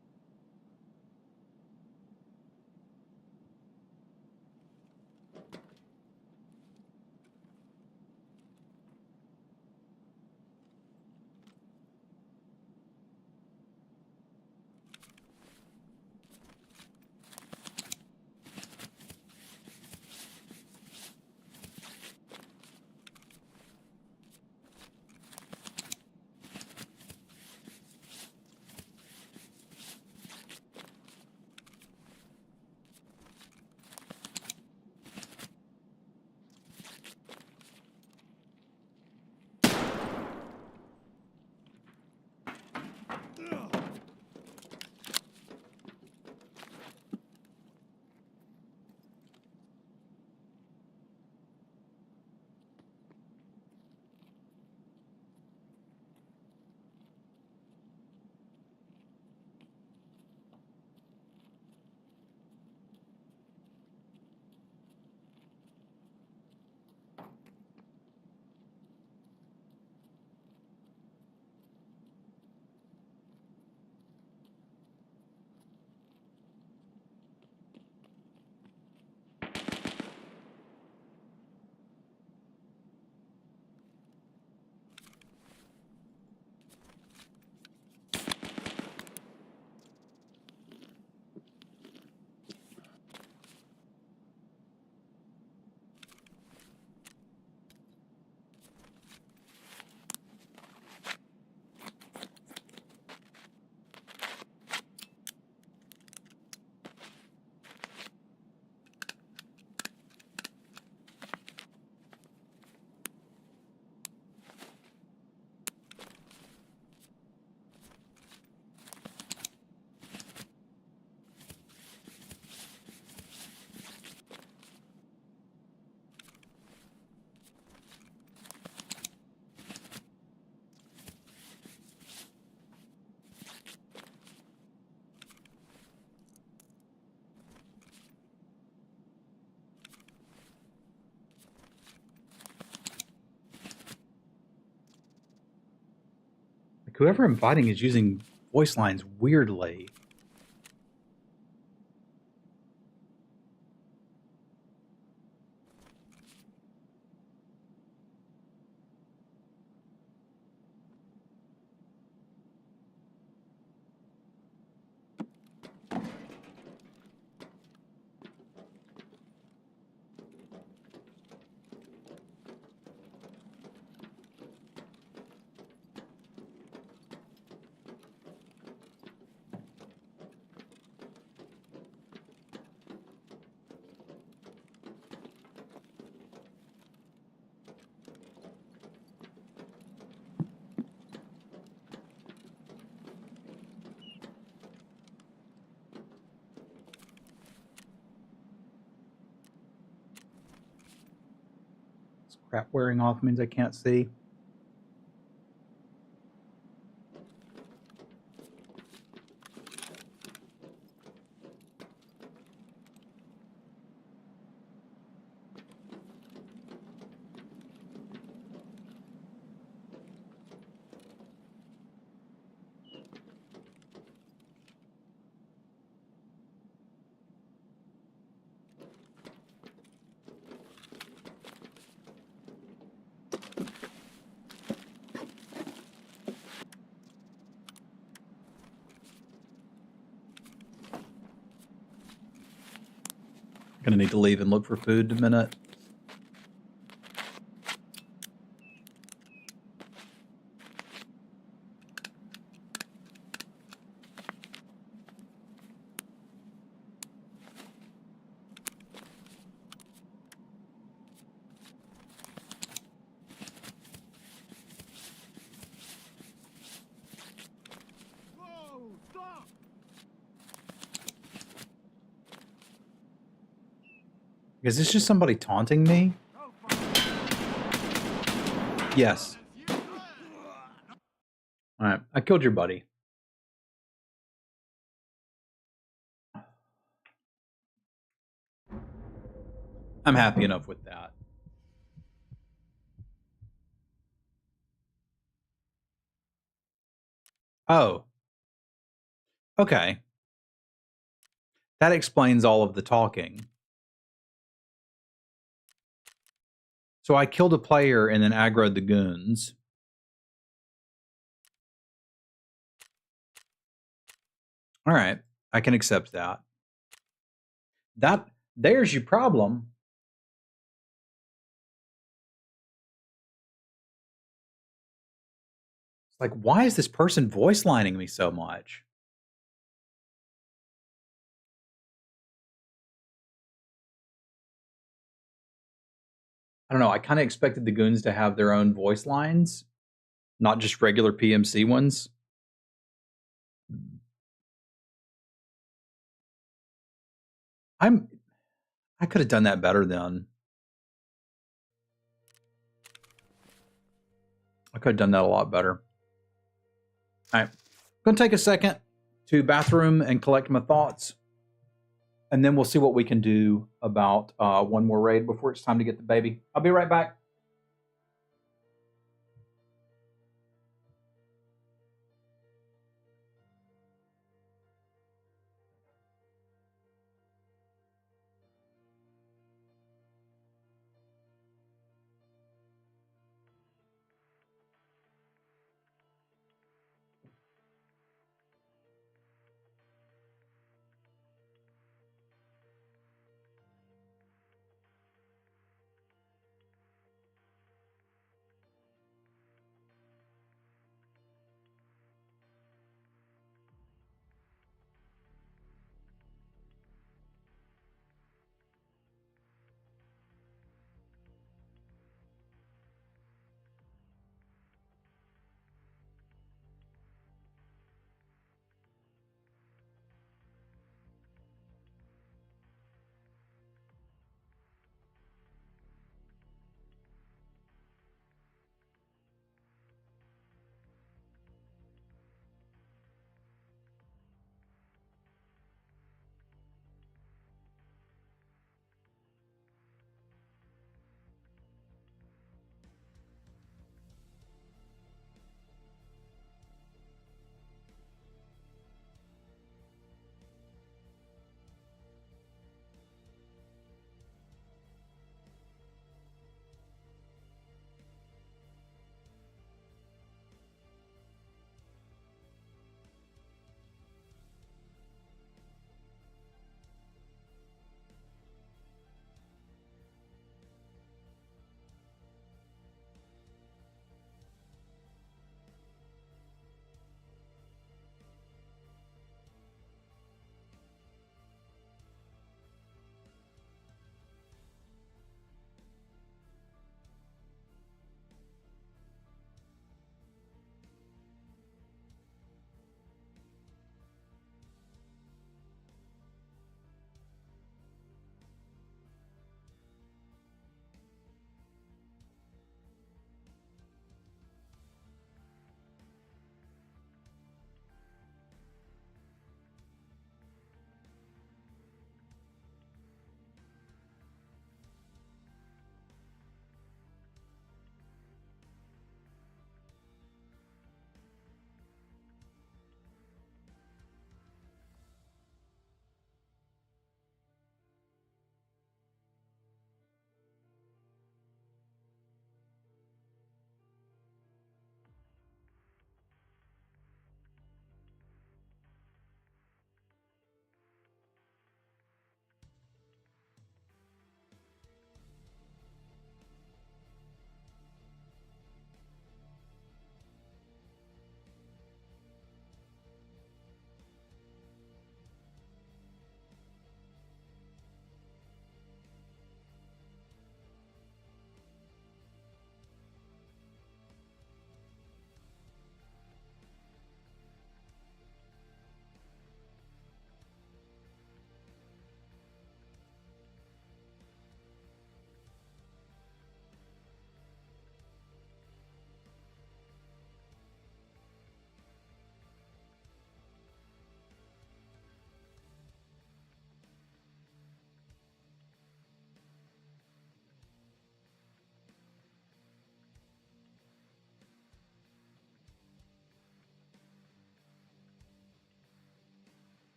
Like whoever I'm fighting is using voice lines weirdly. This crap wearing off means I can't see. Gonna need to leave and look for food in a minute. Whoa, stop! Is this just somebody taunting me? Go for it. Yes. All right, I killed your buddy. I'm happy enough with that. Oh, okay. That explains all of the talking. So I killed a player and then aggroed the goons. All right, I can accept that. There's your problem. It's like, why is this person voice lining me so much? I don't know. I kind of expected the goons to have their own voice lines, not just regular PMC ones. I could have done that better then. I could have done that a lot better. All right. Gonna take a second to bathroom and collect my thoughts. And then we'll see what we can do about one more raid before it's time to get the baby. I'll be right back.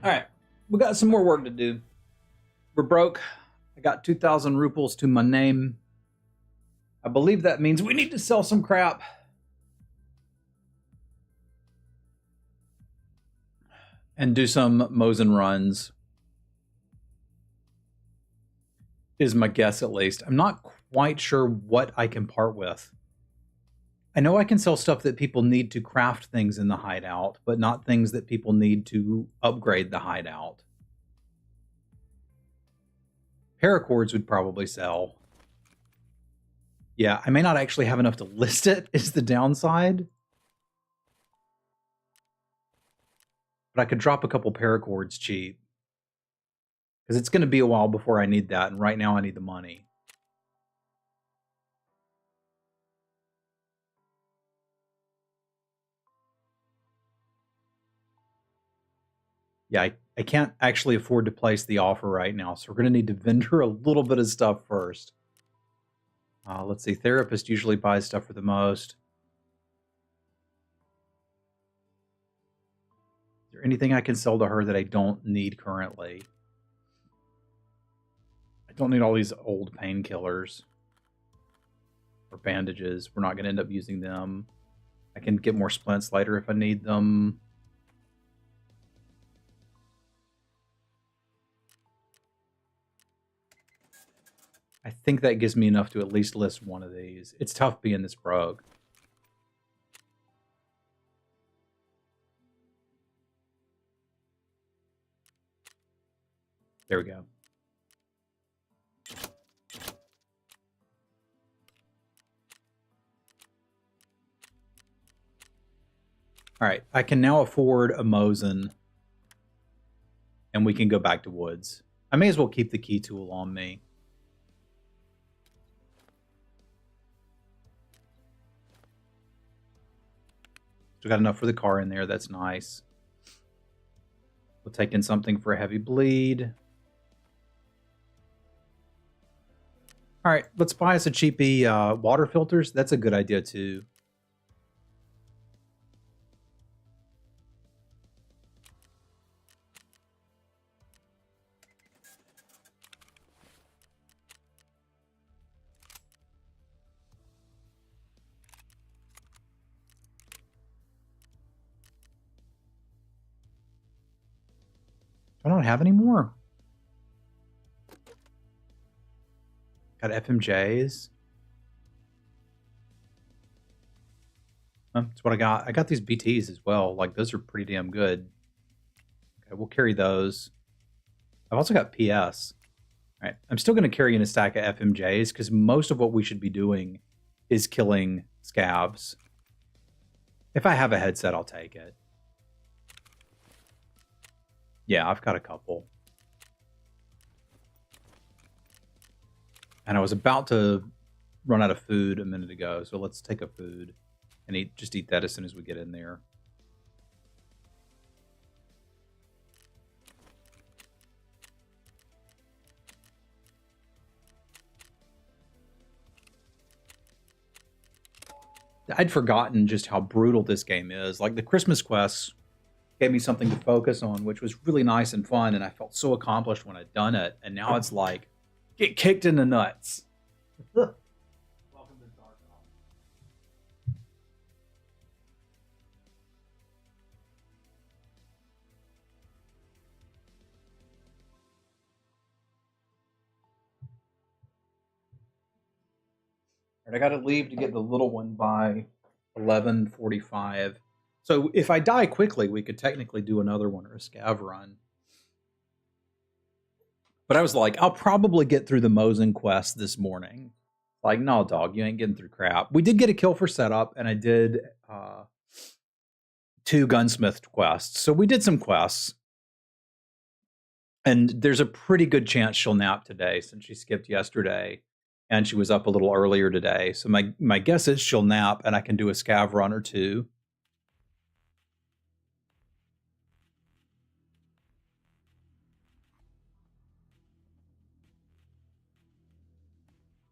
All right, we got some more work to do. We're broke. I got 2,000 rubles to my name. I believe that means we need to sell some crap. And do some Mosin runs. Is my guess, at least. I'm not quite sure what I can part with. I know I can sell stuff that people need to craft things in the hideout, but not things that people need to upgrade the hideout. Paracords would probably sell. Yeah, I may not actually have enough to list it, is the downside. But I could drop a couple paracords cheap. Because it's going to be a while before I need that, and right now I need the money. Yeah, I can't actually afford to place the offer right now, so we're going to need to vendor a little bit of stuff first. Let's see, therapist usually buys stuff for the most. Is there anything I can sell to her that I don't need currently? I don't need all these old painkillers or bandages. We're not going to end up using them. I can get more splints later if I need them. I think that gives me enough to at least list one of these. It's tough being this broke. There we go. All right, I can now afford a Mosin, and we can go back to woods. I may as well keep the key tool on me. Still got enough for the car in there. That's nice. We'll take in something for a heavy bleed. All right, let's buy us a cheapy water filters. That's a good idea too. I don't have any more. Got FMJs. That's what I got. I got these BTs as well. Like, those are pretty damn good. Okay, we'll carry those. I've also got PS. All right, I'm still going to carry in a stack of FMJs because most of what we should be doing is killing scabs. If I have a headset, I'll take it. Yeah, I've got a couple. And I was about to run out of food a minute ago, so let's take a food and just eat that as soon as we get in there. I'd forgotten just how brutal this game is. Like, the Christmas quests gave me something to focus on, which was really nice and fun, and I felt so accomplished when I'd done it. And now it's like, get kicked in the nuts. Welcome to Dark. And I got to leave to get the little one by 11:45. So if I die quickly, we could technically do another one or a scav run. But I was like, I'll probably get through the Mosin quest this morning. Like, no, dog, you ain't getting through crap. We did get a kill for setup, and I did 2 gunsmith quests. So we did some quests. And there's a pretty good chance she'll nap today since she skipped yesterday. And she was up a little earlier today. So my guess is she'll nap, and I can do a scav run or 2.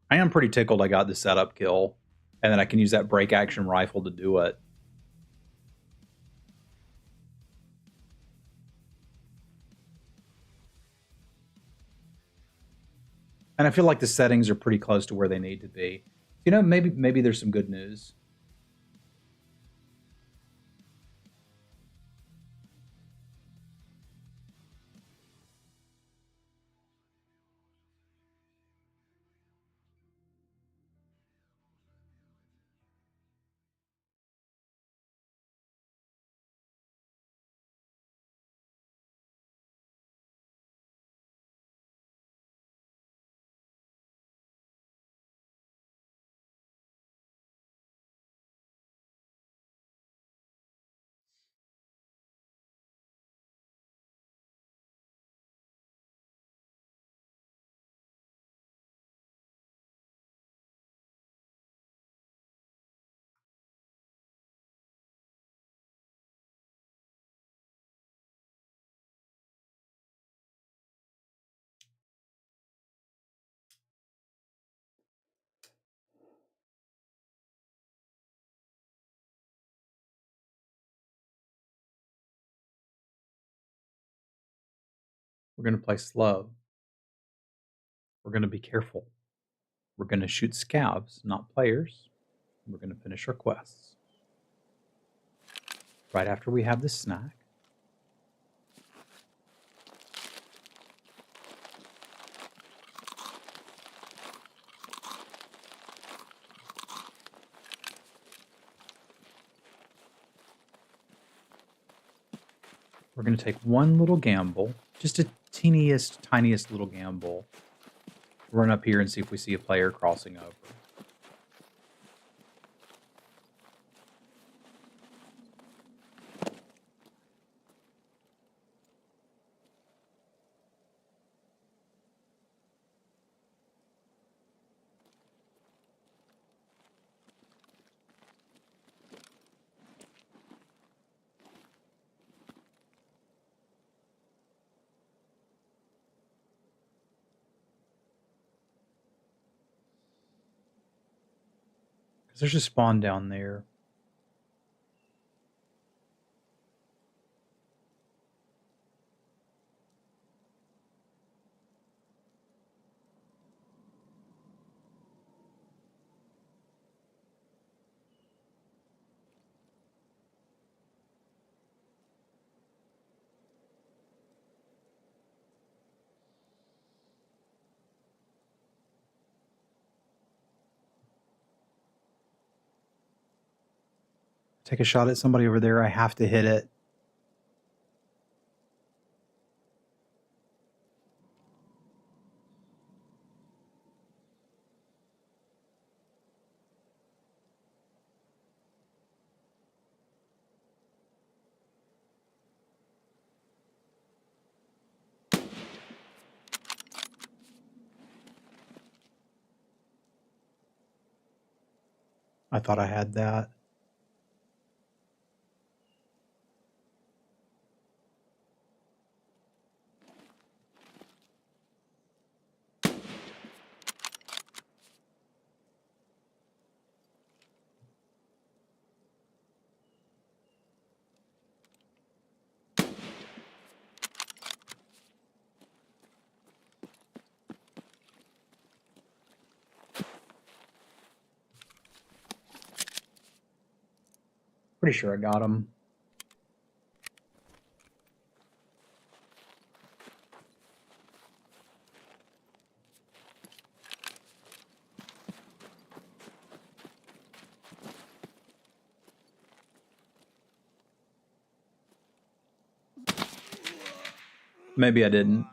I am pretty tickled I got the setup kill, and then I can use that break action rifle to do it. And I feel like the settings are pretty close to where they need to be. You know, maybe there's some good news. We're going to play slow. We're going to be careful. We're going to shoot scabs, not players. We're going to finish our quests. Right after we have this snack. We're going to take one little gamble, just a tiniest little gamble. Run up here and see if we see a player crossing over. Because there's a spawn down there. Take a shot at somebody over there. I have to hit it. I thought I had that. Pretty sure I got him. Maybe I didn't.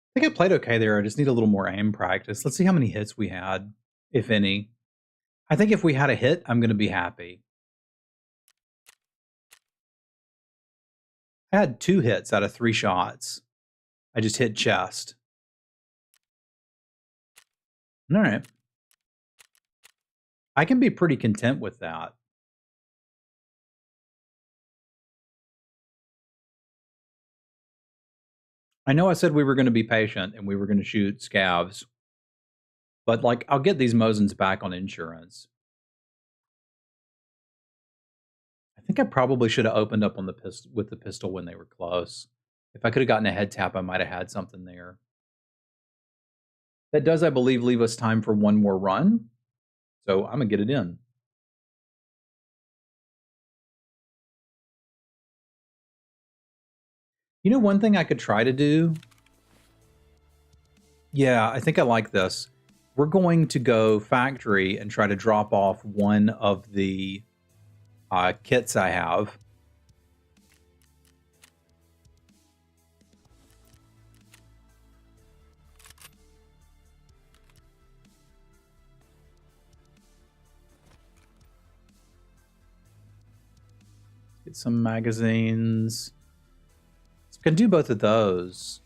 I think I played okay there. I just need a little more aim practice. Let's see how many hits we had, if any. I think if we had a hit, I'm going to be happy. I had 2 hits out of 3 shots. I just hit chest. All right. I can be pretty content with that. I know I said we were going to be patient and we were going to shoot scavs. But, like, I'll get these Mosins back on insurance. think I probably should have opened up on the with the pistol when they were close. If I could have gotten a head tap, I might have had something there. That does, I believe, leave us time for one more run. So I'm going to get it in. You know, one thing I could try to do? Yeah, I think I like this. We're going to go factory and try to drop off one of the kits I have. Get some magazines. So can do both of those.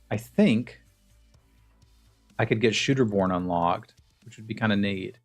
I think I could get Shooterborn unlocked, which would be kind of neat.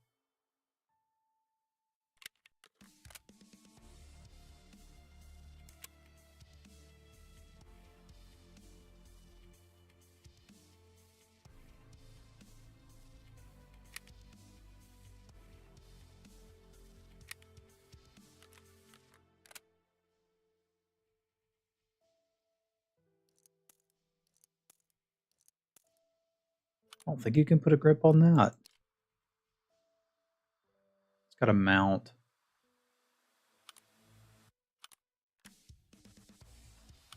I don't think you can put a grip on that. It's got a mount.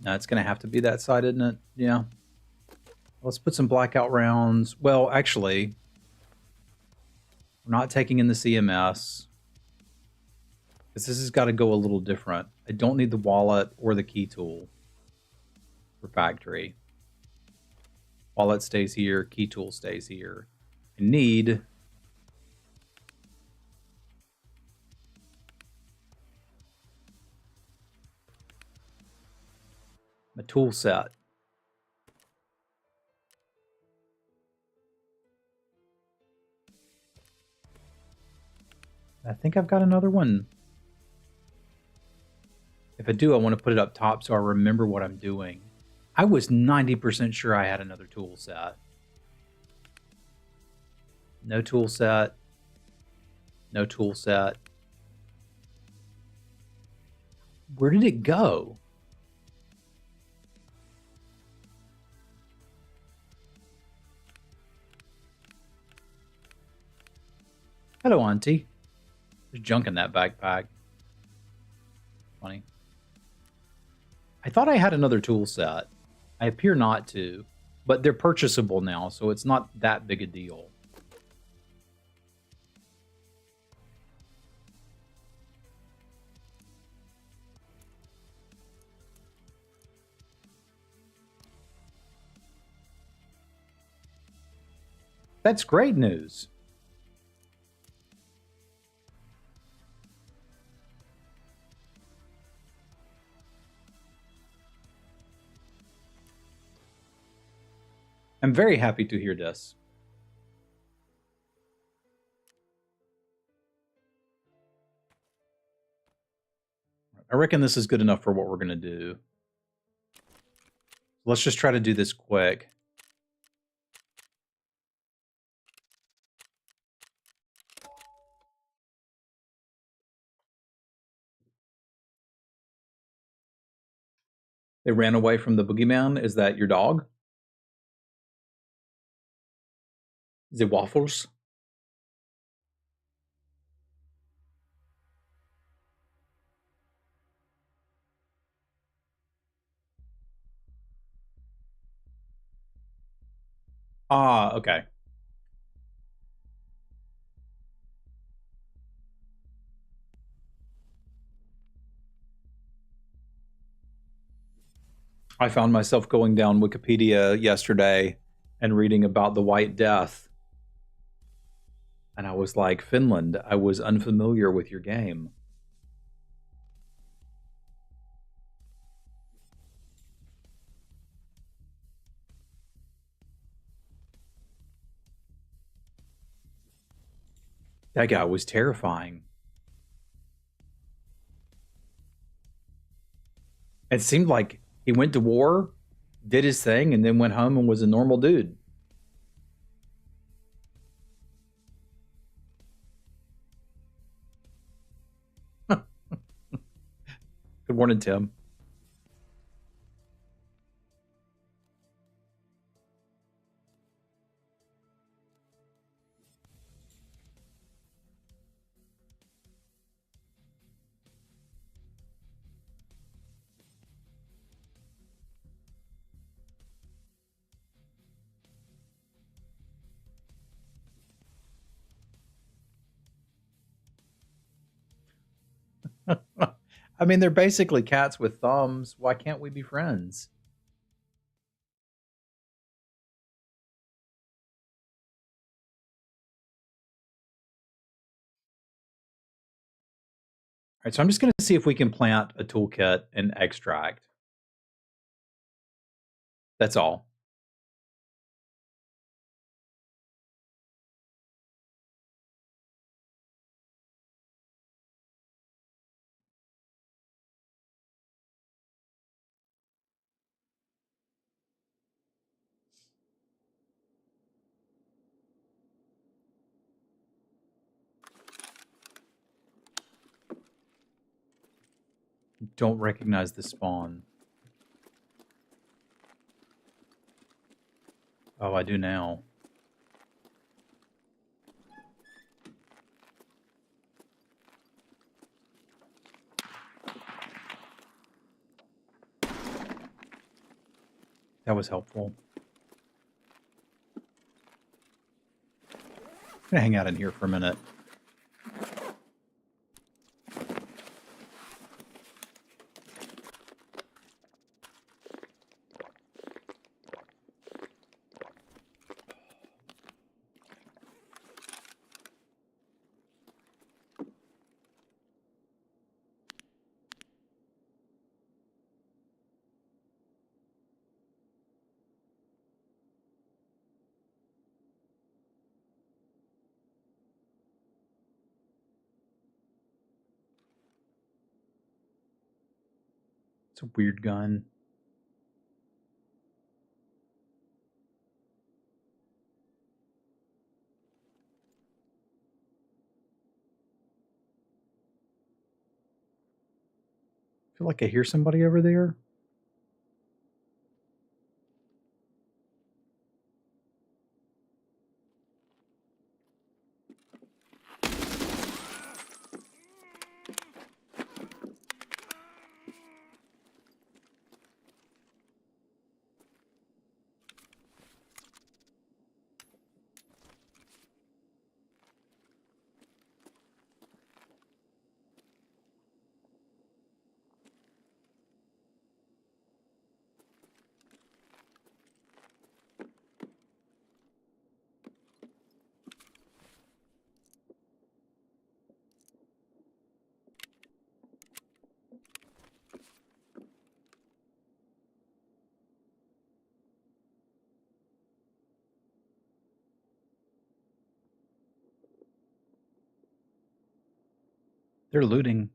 No, it's going to have to be that side, isn't it? Yeah. Let's put some blackout rounds. Well, actually, we're not taking in the CMS. Because this has got to go a little different. I don't need the wallet or the key tool for factory. Wallet stays here, key tool stays here. I need my tool set. I think I've got another one. If I do, I want to put it up top so I remember what I'm doing. I was 90% sure I had another tool set. No tool set. No tool set. Where did it go? Hello, Auntie. There's junk in that backpack. Funny. I thought I had another tool set. I appear not to, but they're purchasable now, so it's not that big a deal. That's great news. I'm very happy to hear this. I reckon this is good enough for what we're going to do. Let's just try to do this quick. They ran away from the boogeyman. Is that your dog? The waffles? Ah, okay. I found myself going down Wikipedia yesterday and reading about the White Death. And I was like, Finland, I was unfamiliar with your game. That guy was terrifying. It seemed like he went to war, did his thing, and then went home and was a normal dude. Good morning, Tim. I mean, they're basically cats with thumbs. Why can't we be friends? All right, so I'm just going to see if we can plant a toolkit and extract. That's all. Don't recognize the spawn. Oh, I do now. That was helpful. I'm gonna hang out in here for a minute. It's a weird gun. I feel like I hear somebody over there. They're looting.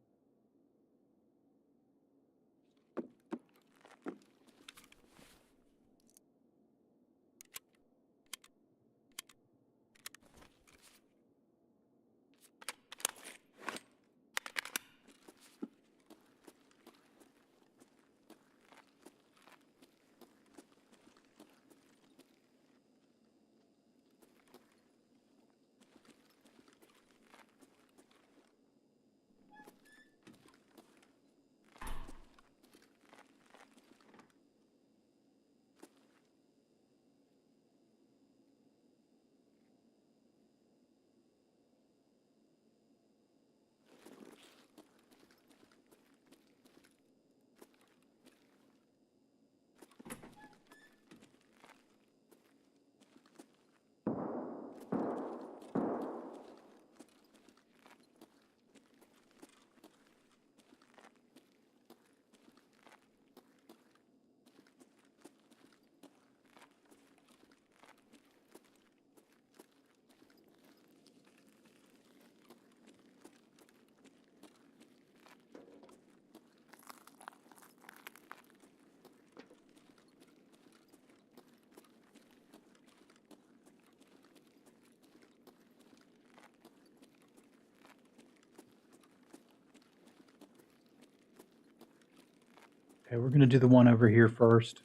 Okay, we're going to do the one over here first.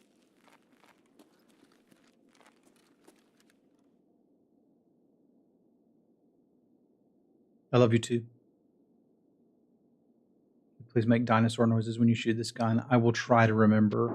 I love you too. Please make dinosaur noises when you shoot this gun. I will try to remember.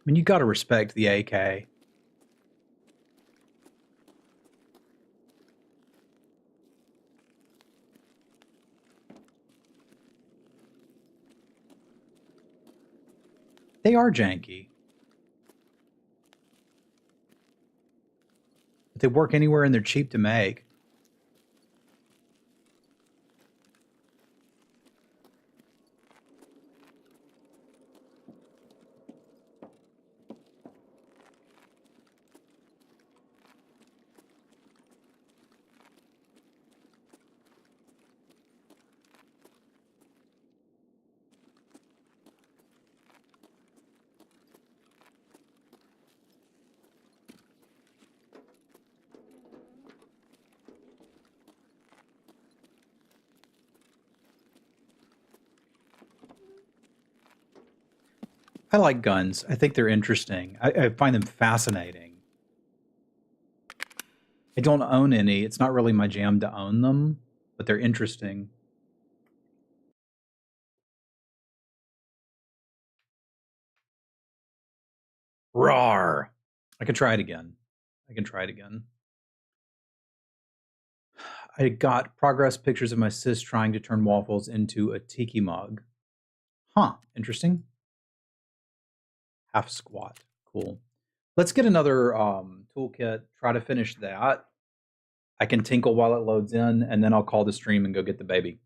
I mean, you got to respect the AK. They are janky. But they work anywhere and they're cheap to make. I like guns. I think they're interesting. I find them fascinating. I don't own any. It's not really my jam to own them, but they're interesting. Rawr. I can try it again. I can try it again. I got progress pictures of my sis trying to turn waffles into a tiki mug. Huh. Interesting. Half squat. Cool. Let's get another toolkit. Try to finish that. I can tinkle while it loads in, and then I'll call the stream and go get the baby.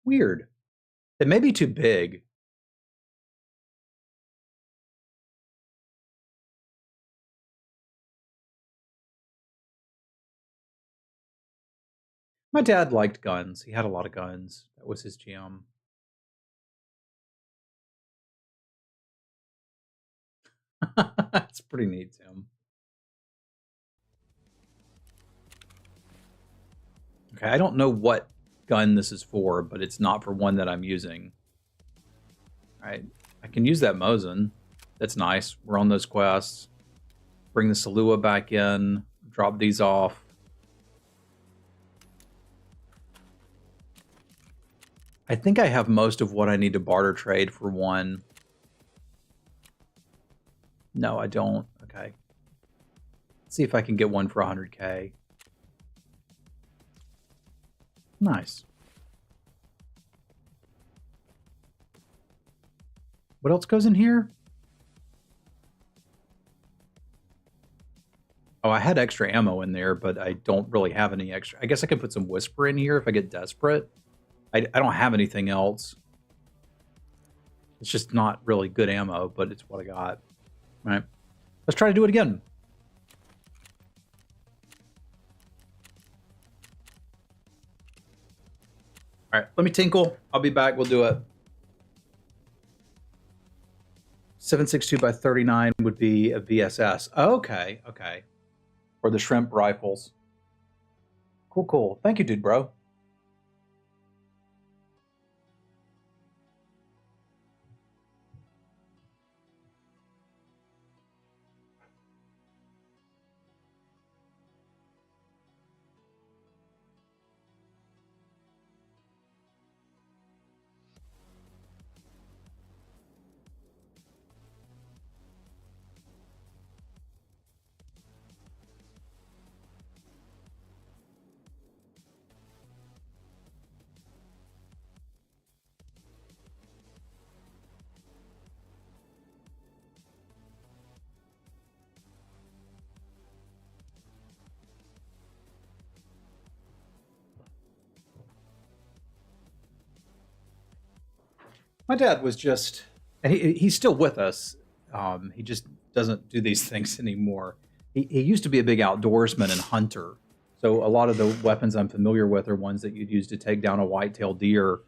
Weird. It may be too big. My dad liked guns. He had a lot of guns. That was his jam. That's pretty neat, Tim. Okay, I don't know what gun this is for, but it's not for one that I'm using. All right, I can use that Mosin. That's nice. We're on those quests. Bring the Salua back in. Drop these off. I think I have most of what I need to barter trade for one. No, I don't. Okay. Let's see if I can get one for 100K. Nice. What else goes in here? Oh, I had extra ammo in there, but I don't really have any extra. I guess I could put some Whisper in here if I get desperate. I don't have anything else. It's just not really good ammo, but it's what I got. All right. Let's try to do it again. All right, let me tinkle. I'll be back. We'll do it. 7.62 by 39 would be a VSS. Okay, okay. Or the shrimp rifles. Cool, cool. Thank you, dude, bro. My dad was just, and he's still with us. He just doesn't do these things anymore. He used to be a big outdoorsman and hunter. So a lot of the weapons I'm familiar with are ones that you'd use to take down a white-tailed deer,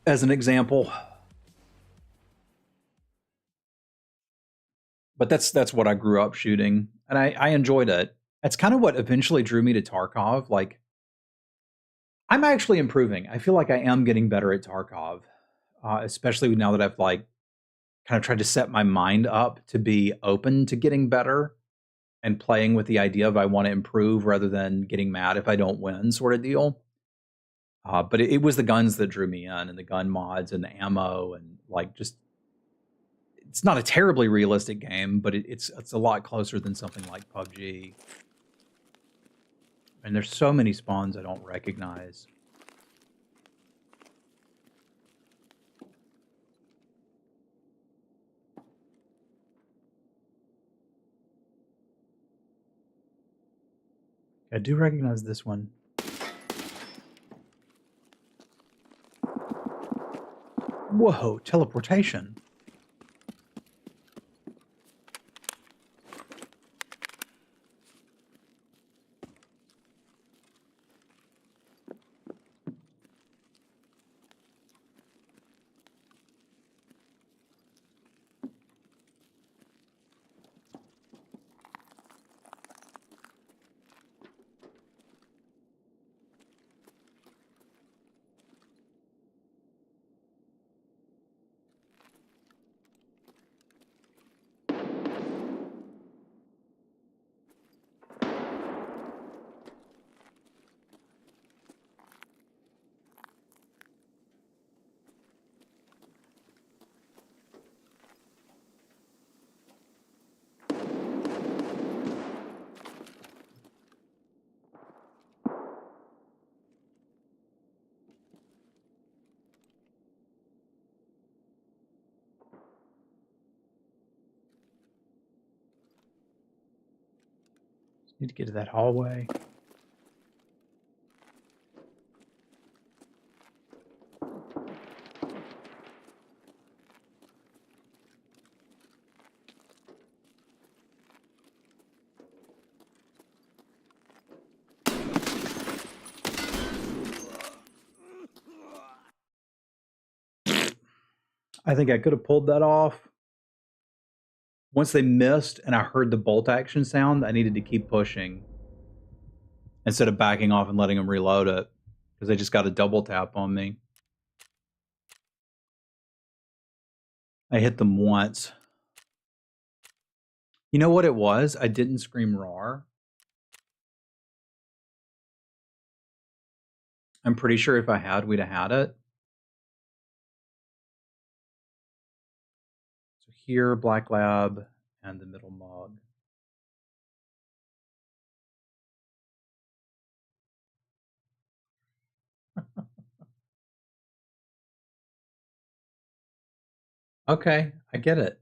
as an example. But that's what I grew up shooting, and I enjoyed it. That's kind of what eventually drew me to Tarkov. Like, I'm actually improving. I feel like I am getting better at Tarkov, especially now that I've like kind of tried to set my mind up to be open to getting better and playing with the idea of I want to improve rather than getting mad if I don't win, sort of deal. But it was the guns that drew me in, and the gun mods and the ammo, and like just it's not a terribly realistic game, but it's a lot closer than something like PUBG. And there's so many spawns I don't recognize. I do recognize this one. Whoa, teleportation. Need to get to that hallway. I think I could have pulled that off. Once they missed and I heard the bolt action sound, I needed to keep pushing instead of backing off and letting them reload it, because they just got a double tap on me. I hit them once. You know what it was? I didn't scream roar. I'm pretty sure if I had, we'd have had it. So here, Black Lab, and the middle mug. Okay, I get it.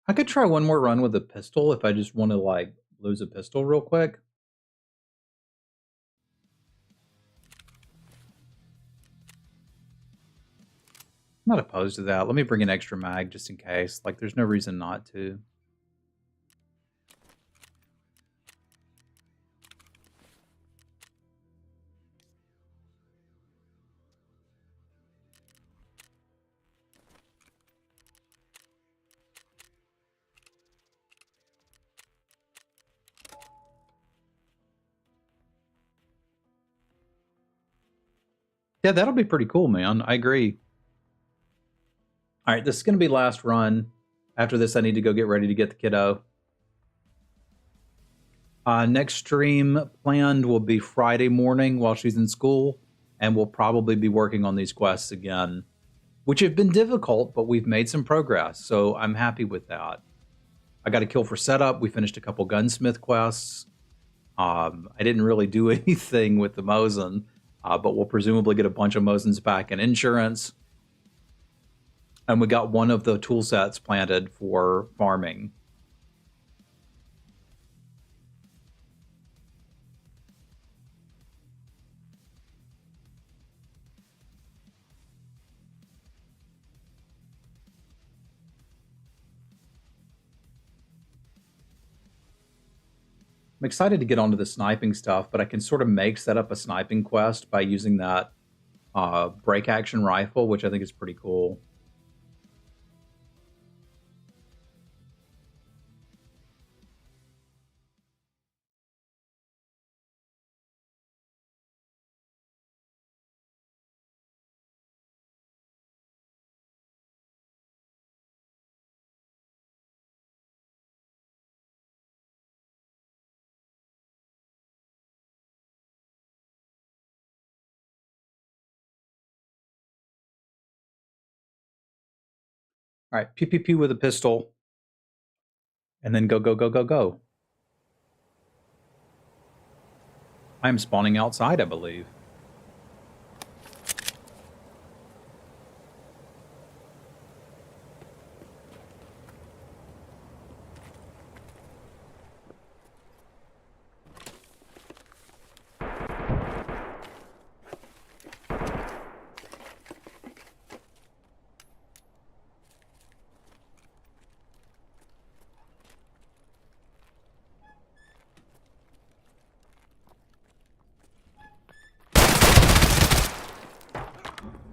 I could try one more run with a pistol if I just want to like lose a pistol real quick. I'm not opposed to that. Let me bring an extra mag just in case. Like, there's no reason not to. Yeah, that'll be pretty cool, man. I agree. All right, this is going to be last run. After this, I need to go get ready to get the kiddo. Next stream planned will be Friday morning while she's in school, and we'll probably be working on these quests again, which have been difficult, but we've made some progress, so I'm happy with that. I got a kill for setup. We finished a couple gunsmith quests. I didn't really do anything with the Mosin, but we'll presumably get a bunch of Mosins back in insurance. And we got one of the tool sets planted for farming. I'm excited to get onto the sniping stuff, but I can sort of set up a sniping quest by using that break action rifle, which I think is pretty cool. All right, pew pew pew with a pistol, and then go go go go go. I'm spawning outside, I believe.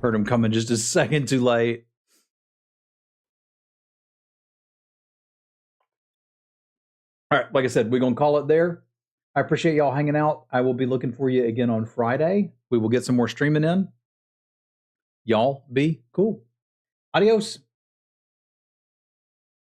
Heard him coming just a second too late. All right, like I said, we're going to call it there. I appreciate y'all hanging out. I will be looking for you again on Friday. We will get some more streaming in. Y'all be cool. Adios.